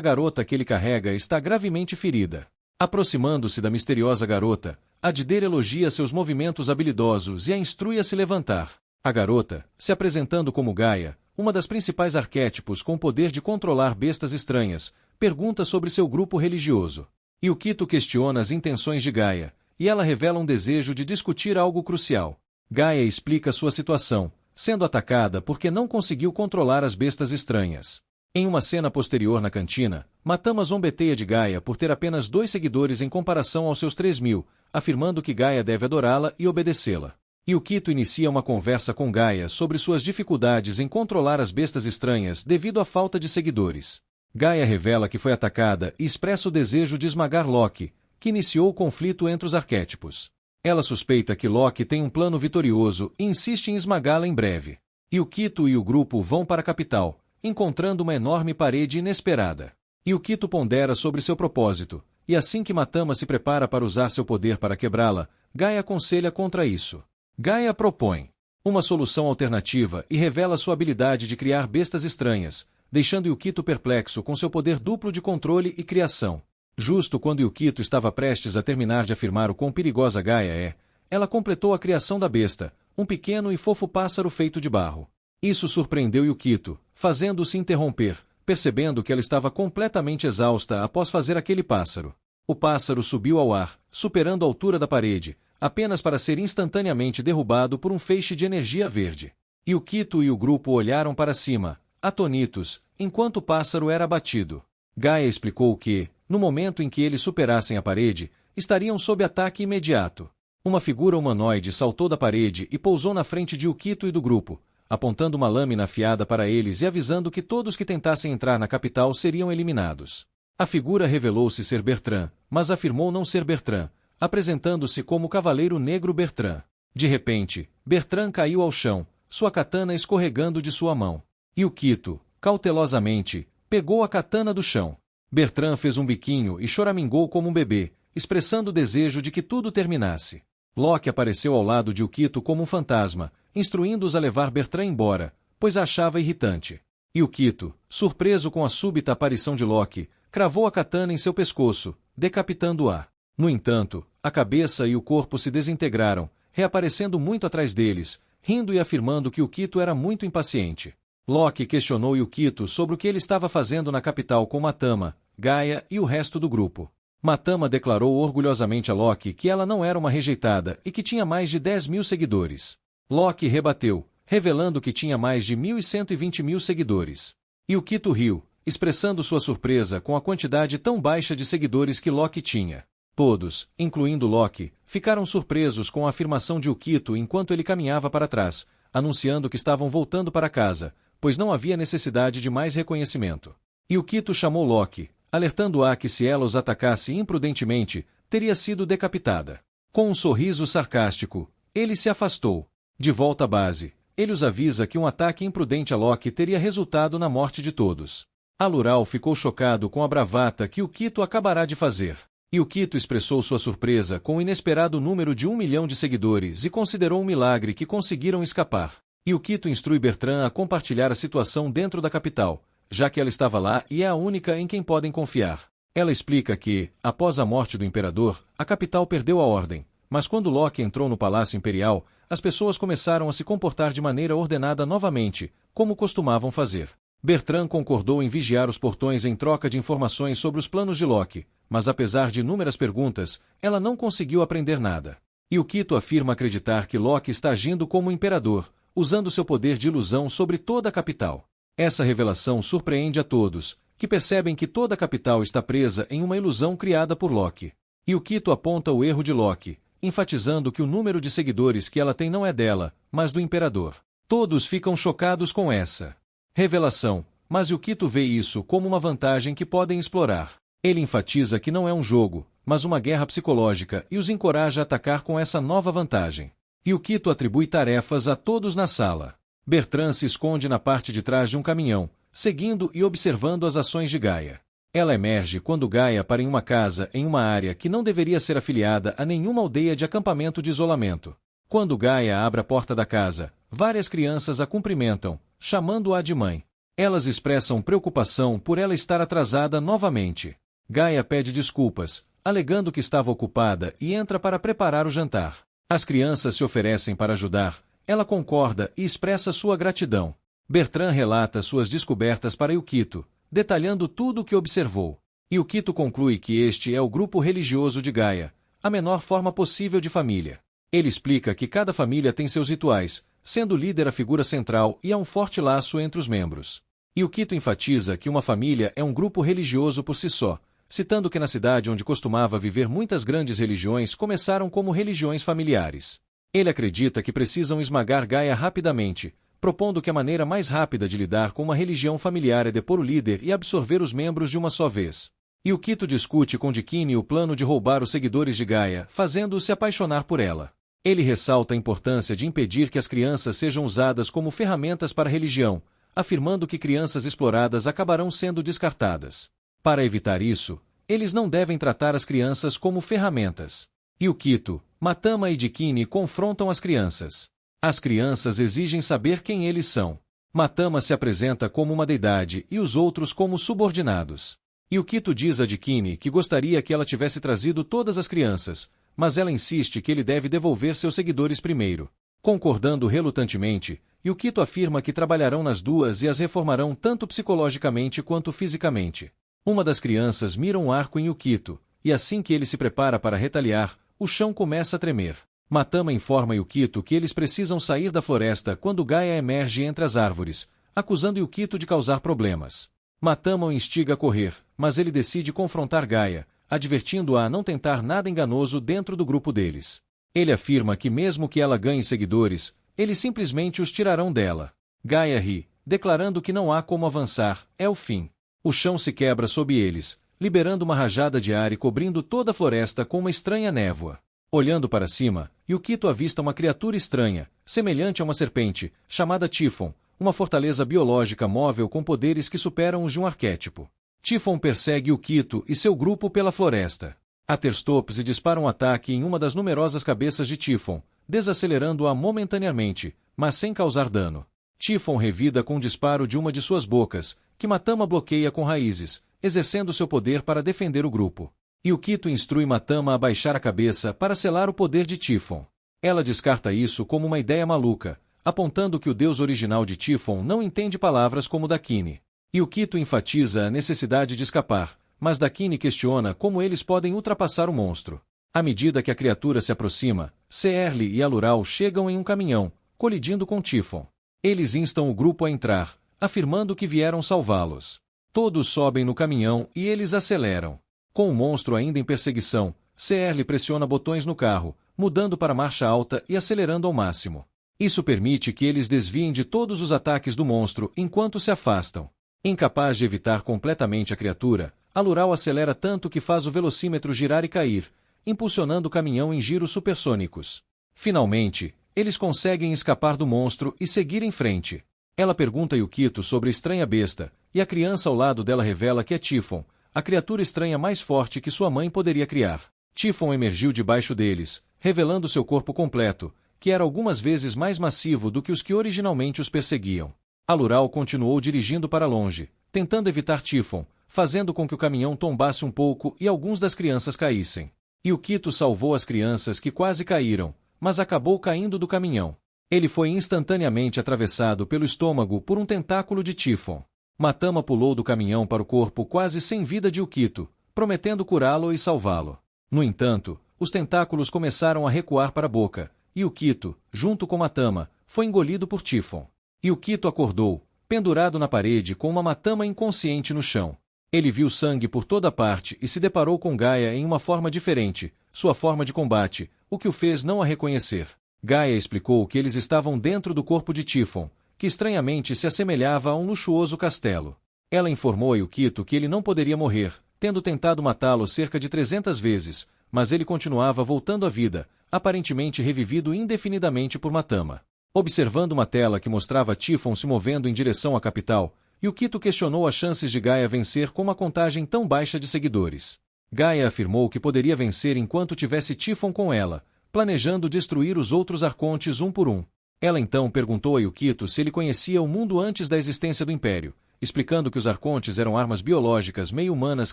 garota que ele carrega está gravemente ferida. Aproximando-se da misteriosa garota, Adder elogia seus movimentos habilidosos e a instrui a se levantar. A garota, se apresentando como Gaia, uma das principais arquétipos com o poder de controlar bestas estranhas, pergunta sobre seu grupo religioso. Yukito questiona as intenções de Gaia, e ela revela um desejo de discutir algo crucial. Gaia explica sua situação, sendo atacada porque não conseguiu controlar as bestas estranhas. Em uma cena posterior na cantina, Matama zombeteia de Gaia por ter apenas 2 seguidores em comparação aos seus 3.000, afirmando que Gaia deve adorá-la e obedecê-la. Yukito inicia uma conversa com Gaia sobre suas dificuldades em controlar as bestas estranhas devido à falta de seguidores. Gaia revela que foi atacada e expressa o desejo de esmagar Loki, que iniciou o conflito entre os arquétipos. Ela suspeita que Loki tem um plano vitorioso e insiste em esmagá-la em breve. Yukito e o grupo vão para a capital, encontrando uma enorme parede inesperada. Yukito pondera sobre seu propósito, e assim que Matama se prepara para usar seu poder para quebrá-la, Gaia aconselha contra isso. Gaia propõe uma solução alternativa e revela sua habilidade de criar bestas estranhas, deixando Yukito perplexo com seu poder duplo de controle e criação. Justo quando Yukito estava prestes a terminar de afirmar o quão perigosa Gaia é, ela completou a criação da besta, um pequeno e fofo pássaro feito de barro. Isso surpreendeu Yukito, fazendo-se interromper, percebendo que ela estava completamente exausta após fazer aquele pássaro. O pássaro subiu ao ar, superando a altura da parede, apenas para ser instantaneamente derrubado por um feixe de energia verde. Yukito e o grupo olharam para cima, atônitos, enquanto o pássaro era abatido. Gaia explicou que, no momento em que eles superassem a parede, estariam sob ataque imediato. Uma figura humanoide saltou da parede e pousou na frente de Yukito e do grupo, apontando uma lâmina afiada para eles e avisando que todos que tentassem entrar na capital seriam eliminados. A figura revelou-se ser Bertrand, mas afirmou não ser Bertrand, apresentando-se como o Cavaleiro Negro Bertrand. De repente, Bertrand caiu ao chão, sua katana escorregando de sua mão. Yukito, cautelosamente, pegou a katana do chão. Bertrand fez um biquinho e choramingou como um bebê, expressando o desejo de que tudo terminasse. Loki apareceu ao lado de Yukito como um fantasma, instruindo-os a levar Bertrand embora, pois a achava irritante. Yukito, surpreso com a súbita aparição de Loki, cravou a katana em seu pescoço, decapitando-a. No entanto, a cabeça e o corpo se desintegraram, reaparecendo muito atrás deles, rindo e afirmando que Yukito era muito impaciente. Loki questionou Yukito sobre o que ele estava fazendo na capital com Matama, Gaia e o resto do grupo. Matama declarou orgulhosamente a Loki que ela não era uma rejeitada e que tinha mais de 10.000 seguidores. Loki rebateu, revelando que tinha mais de 1.120.000 seguidores. Yukito riu, expressando sua surpresa com a quantidade tão baixa de seguidores que Loki tinha. Todos, incluindo Loki, ficaram surpresos com a afirmação de Yukito enquanto ele caminhava para trás, anunciando que estavam voltando para casa, pois não havia necessidade de mais reconhecimento. Yukito chamou Loki, alertando-a que se ela os atacasse imprudentemente, teria sido decapitada. Com um sorriso sarcástico, ele se afastou. De volta à base, ele os avisa que um ataque imprudente a Loki teria resultado na morte de todos. Alural ficou chocado com a bravata que Yukito acabará de fazer. Yukito expressou sua surpresa com o inesperado número de 1 milhão de seguidores e considerou um milagre que conseguiram escapar. Yukito instrui Bertrand a compartilhar a situação dentro da capital, já que ela estava lá e é a única em quem podem confiar. Ela explica que, após a morte do imperador, a capital perdeu a ordem, mas quando Loki entrou no Palácio Imperial, as pessoas começaram a se comportar de maneira ordenada novamente, como costumavam fazer. Bertrand concordou em vigiar os portões em troca de informações sobre os planos de Loki, mas apesar de inúmeras perguntas, ela não conseguiu aprender nada. Yukito afirma acreditar que Loki está agindo como imperador, usando seu poder de ilusão sobre toda a capital. Essa revelação surpreende a todos, que percebem que toda a capital está presa em uma ilusão criada por Loki. Yukito aponta o erro de Loki, enfatizando que o número de seguidores que ela tem não é dela, mas do imperador. Todos ficam chocados com essa revelação, mas Yukito vê isso como uma vantagem que podem explorar. Ele enfatiza que não é um jogo, mas uma guerra psicológica e os encoraja a atacar com essa nova vantagem. Yukito atribui tarefas a todos na sala. Bertrand se esconde na parte de trás de um caminhão, seguindo e observando as ações de Gaia. Ela emerge quando Gaia para em uma casa em uma área que não deveria ser afiliada a nenhuma aldeia de acampamento de isolamento. Quando Gaia abre a porta da casa, várias crianças a cumprimentam, chamando-a de mãe. Elas expressam preocupação por ela estar atrasada novamente. Gaia pede desculpas, alegando que estava ocupada e entra para preparar o jantar. As crianças se oferecem para ajudar, ela concorda e expressa sua gratidão. Bertrand relata suas descobertas para Yukito, detalhando tudo o que observou. Yukito conclui que este é o grupo religioso de Gaia, a menor forma possível de família. Ele explica que cada família tem seus rituais, sendo o líder a figura central e há um forte laço entre os membros. Yukito enfatiza que uma família é um grupo religioso por si só, citando que na cidade onde costumava viver muitas grandes religiões começaram como religiões familiares. Ele acredita que precisam esmagar Gaia rapidamente, propondo que a maneira mais rápida de lidar com uma religião familiar é depor o líder e absorver os membros de uma só vez. Yukito discute com Dikine o plano de roubar os seguidores de Gaia, fazendo-os se apaixonar por ela. Ele ressalta a importância de impedir que as crianças sejam usadas como ferramentas para a religião, afirmando que crianças exploradas acabarão sendo descartadas. Para evitar isso, eles não devem tratar as crianças como ferramentas. Yukito, Matama e Dikine confrontam as crianças. As crianças exigem saber quem eles são. Matama se apresenta como uma deidade e os outros como subordinados. Yukito diz a Dikine que gostaria que ela tivesse trazido todas as crianças, mas ela insiste que ele deve devolver seus seguidores primeiro. Concordando relutantemente, Yukito afirma que trabalharão nas duas e as reformarão tanto psicologicamente quanto fisicamente. Uma das crianças mira um arco em Yukito, e assim que ele se prepara para retaliar, o chão começa a tremer. Matama informa Yukito que eles precisam sair da floresta quando Gaia emerge entre as árvores, acusando Yukito de causar problemas. Matama o instiga a correr, mas ele decide confrontar Gaia, advertindo-a a não tentar nada enganoso dentro do grupo deles. Ele afirma que mesmo que ela ganhe seguidores, eles simplesmente os tirarão dela. Gaia ri, declarando que não há como avançar, é o fim. O chão se quebra sob eles, liberando uma rajada de ar e cobrindo toda a floresta com uma estranha névoa. Olhando para cima, Yukito avista uma criatura estranha, semelhante a uma serpente, chamada Typhon, uma fortaleza biológica móvel com poderes que superam os de um arquétipo. Typhon persegue Yukito e seu grupo pela floresta. Atherstopes dispara um ataque em uma das numerosas cabeças de Typhon, desacelerando-a momentaneamente, mas sem causar dano. Typhon revida com um disparo de uma de suas bocas, que Matama bloqueia com raízes, exercendo seu poder para defender o grupo. Yukito instrui Matama a baixar a cabeça para selar o poder de Typhon. Ela descarta isso como uma ideia maluca, apontando que o deus original de Typhon não entende palavras como Dakine. Yukito enfatiza a necessidade de escapar, mas Dakine questiona como eles podem ultrapassar o monstro. À medida que a criatura se aproxima, Seerli e Alural chegam em um caminhão, colidindo com Typhon. Eles instam o grupo a entrar, afirmando que vieram salvá-los. Todos sobem no caminhão e eles aceleram. Com o monstro ainda em perseguição, Seerli pressiona botões no carro, mudando para marcha alta e acelerando ao máximo. Isso permite que eles desviem de todos os ataques do monstro enquanto se afastam. Incapaz de evitar completamente a criatura, Alural acelera tanto que faz o velocímetro girar e cair, impulsionando o caminhão em giros supersônicos. Finalmente, eles conseguem escapar do monstro e seguir em frente. Ela pergunta a Yukito sobre a estranha besta, e a criança ao lado dela revela que é Typhon, a criatura estranha mais forte que sua mãe poderia criar. Typhon emergiu debaixo deles, revelando seu corpo completo, que era algumas vezes mais massivo do que os que originalmente os perseguiam. Alural continuou dirigindo para longe, tentando evitar Typhon, fazendo com que o caminhão tombasse um pouco e alguns das crianças caíssem. Yukito salvou as crianças que quase caíram, mas acabou caindo do caminhão. Ele foi instantaneamente atravessado pelo estômago por um tentáculo de Typhon. Matama pulou do caminhão para o corpo quase sem vida de Yukito, prometendo curá-lo e salvá-lo. No entanto, os tentáculos começaram a recuar para a boca, e Yukito, junto com Matama, foi engolido por Typhon. Yukito acordou, pendurado na parede com uma Matama inconsciente no chão. Ele viu sangue por toda parte e se deparou com Gaia em uma forma diferente, sua forma de combate, o que o fez não a reconhecer. Gaia explicou que eles estavam dentro do corpo de Typhon, que estranhamente se assemelhava a um luxuoso castelo. Ela informou a Yukito que ele não poderia morrer, tendo tentado matá-lo cerca de 300 vezes, mas ele continuava voltando à vida, aparentemente revivido indefinidamente por Matama. Observando uma tela que mostrava Typhon se movendo em direção à capital, Yukito questionou as chances de Gaia vencer com uma contagem tão baixa de seguidores. Gaia afirmou que poderia vencer enquanto tivesse Tifon com ela, planejando destruir os outros arcontes um por um. Ela então perguntou a Yukito se ele conhecia o mundo antes da existência do Império, explicando que os arcontes eram armas biológicas meio-humanas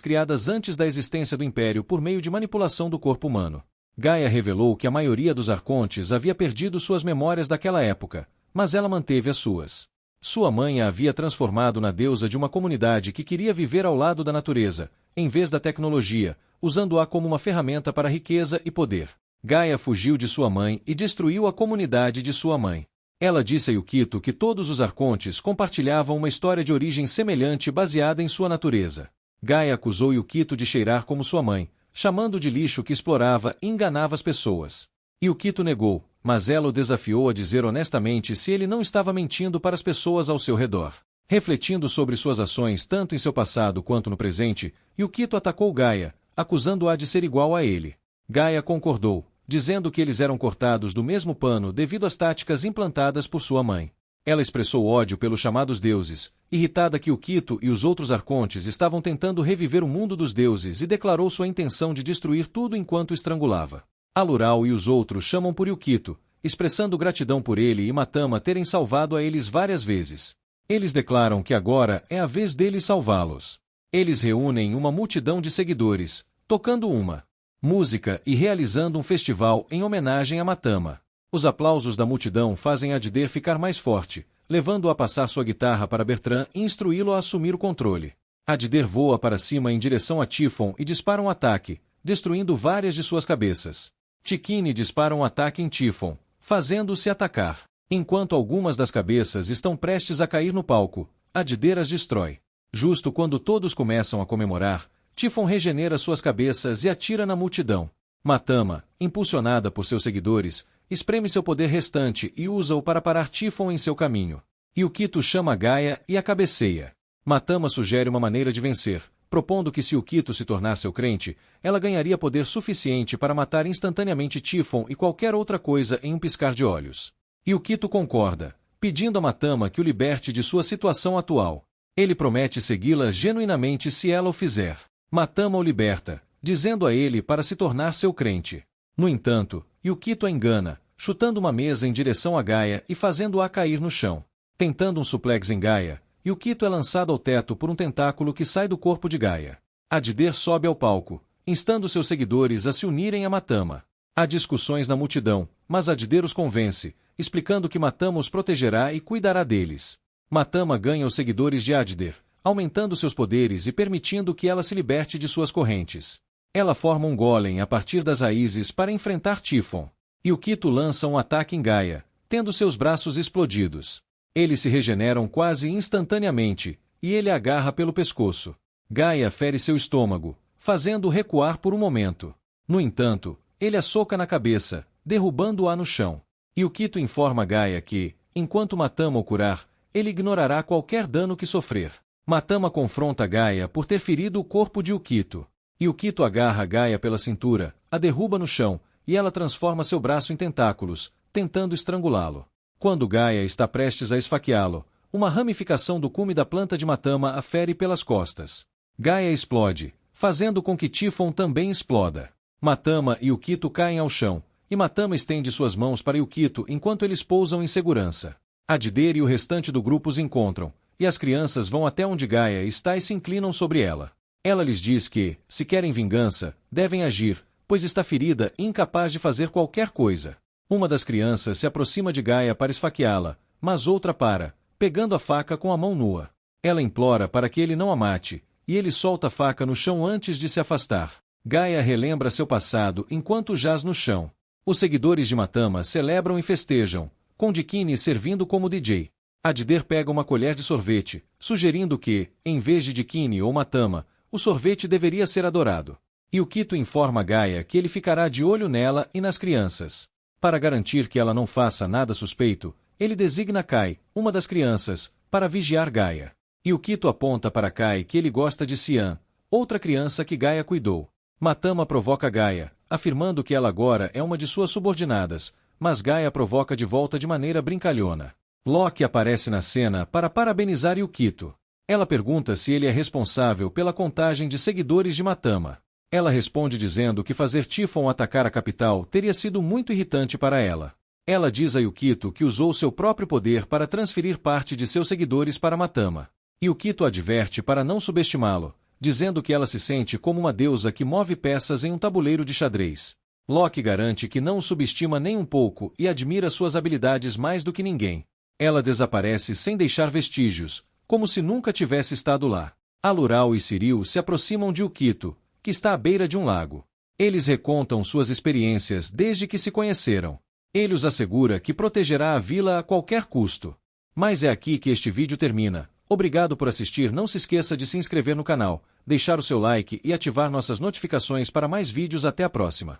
criadas antes da existência do Império por meio de manipulação do corpo humano. Gaia revelou que a maioria dos arcontes havia perdido suas memórias daquela época, mas ela manteve as suas. Sua mãe a havia transformado na deusa de uma comunidade que queria viver ao lado da natureza, em vez da tecnologia, usando-a como uma ferramenta para riqueza e poder. Gaia fugiu de sua mãe e destruiu a comunidade de sua mãe. Ela disse a Yukito que todos os arcontes compartilhavam uma história de origem semelhante baseada em sua natureza. Gaia acusou Yukito de cheirar como sua mãe, chamando de lixo que explorava e enganava as pessoas. Yukito negou, mas ela o desafiou a dizer honestamente se ele não estava mentindo para as pessoas ao seu redor. Refletindo sobre suas ações tanto em seu passado quanto no presente, Yukito atacou Gaia, acusando-a de ser igual a ele. Gaia concordou, dizendo que eles eram cortados do mesmo pano devido às táticas implantadas por sua mãe. Ela expressou ódio pelos chamados deuses, irritada que Yukito e os outros arcontes estavam tentando reviver o mundo dos deuses e declarou sua intenção de destruir tudo enquanto estrangulava. Alural e os outros chamam por Yukito, expressando gratidão por ele e Matama terem salvado a eles várias vezes. Eles declaram que agora é a vez deles salvá-los. Eles reúnem uma multidão de seguidores, tocando uma música e realizando um festival em homenagem a Matama. Os aplausos da multidão fazem Adder ficar mais forte, levando-o a passar sua guitarra para Bertrand e instruí-lo a assumir o controle. Adder voa para cima em direção a Tifon e dispara um ataque, destruindo várias de suas cabeças. Tikini dispara um ataque em Tifon, fazendo-se atacar. Enquanto algumas das cabeças estão prestes a cair no palco, Adder as destrói. Justo quando todos começam a comemorar, Tifon regenera suas cabeças e atira na multidão. Matama, impulsionada por seus seguidores, espreme seu poder restante e usa-o para parar Tifon em seu caminho. Yukito chama Gaia e a cabeceia. Matama sugere uma maneira de vencer, propondo que se Yukito se tornar seu crente, ela ganharia poder suficiente para matar instantaneamente Tifon e qualquer outra coisa em um piscar de olhos. Yukito concorda, pedindo a Matama que o liberte de sua situação atual. Ele promete segui-la genuinamente se ela o fizer. Matama o liberta, dizendo a ele para se tornar seu crente. No entanto, Yukito a engana, chutando uma mesa em direção a Gaia e fazendo-a cair no chão. Tentando um suplex em Gaia, Yukito é lançado ao teto por um tentáculo que sai do corpo de Gaia. Adder sobe ao palco, instando seus seguidores a se unirem a Matama. Há discussões na multidão, mas Adder os convence, explicando que Matama os protegerá e cuidará deles. Matama ganha os seguidores de Adder, aumentando seus poderes e permitindo que ela se liberte de suas correntes. Ela forma um golem a partir das raízes para enfrentar Tifon. Yukito lança um ataque em Gaia, tendo seus braços explodidos. Eles se regeneram quase instantaneamente, e ele a agarra pelo pescoço. Gaia fere seu estômago, fazendo-o recuar por um momento. No entanto, ele a soca na cabeça, derrubando-a no chão. Yukito informa Gaia que, enquanto Matama o curar, ele ignorará qualquer dano que sofrer. Matama confronta Gaia por ter ferido o corpo de Yukito. Yukito agarra Gaia pela cintura, a derruba no chão, e ela transforma seu braço em tentáculos, tentando estrangulá-lo. Quando Gaia está prestes a esfaqueá-lo, uma ramificação do cume da planta de Matama a fere pelas costas. Gaia explode, fazendo com que Tifon também exploda. Matama e Yukito caem ao chão, e Matama estende suas mãos para Yukito enquanto eles pousam em segurança. Adder e o restante do grupo os encontram, e as crianças vão até onde Gaia está e se inclinam sobre ela. Ela lhes diz que, se querem vingança, devem agir, pois está ferida e incapaz de fazer qualquer coisa. Uma das crianças se aproxima de Gaia para esfaqueá-la, mas outra para, pegando a faca com a mão nua. Ela implora para que ele não a mate, e ele solta a faca no chão antes de se afastar. Gaia relembra seu passado enquanto jaz no chão. Os seguidores de Matama celebram e festejam, com Tikini servindo como DJ. Adder pega uma colher de sorvete, sugerindo que, em vez de Tikini ou Matama, o sorvete deveria ser adorado. Yukito informa Gaia que ele ficará de olho nela e nas crianças. Para garantir que ela não faça nada suspeito, ele designa Kai, uma das crianças, para vigiar Gaia. Yukito aponta para Kai que ele gosta de Cian, outra criança que Gaia cuidou. Matama provoca Gaia, afirmando que ela agora é uma de suas subordinadas, mas Gaia provoca de volta de maneira brincalhona. Loki aparece na cena para parabenizar Yukito. Ela pergunta se ele é responsável pela contagem de seguidores de Matama. Ela responde dizendo que fazer Typhon atacar a capital teria sido muito irritante para ela. Ela diz a Yukito que usou seu próprio poder para transferir parte de seus seguidores para Matama. Yukito adverte para não subestimá-lo, dizendo que ela se sente como uma deusa que move peças em um tabuleiro de xadrez. Loki garante que não o subestima nem um pouco e admira suas habilidades mais do que ninguém. Ela desaparece sem deixar vestígios, como se nunca tivesse estado lá. Alural e Cyril se aproximam de Yukito, que está à beira de um lago. Eles recontam suas experiências desde que se conheceram. Ele os assegura que protegerá a vila a qualquer custo. Mas é aqui que este vídeo termina. Obrigado por assistir. Não se esqueça de se inscrever no canal, deixar o seu like e ativar nossas notificações para mais vídeos. Até a próxima.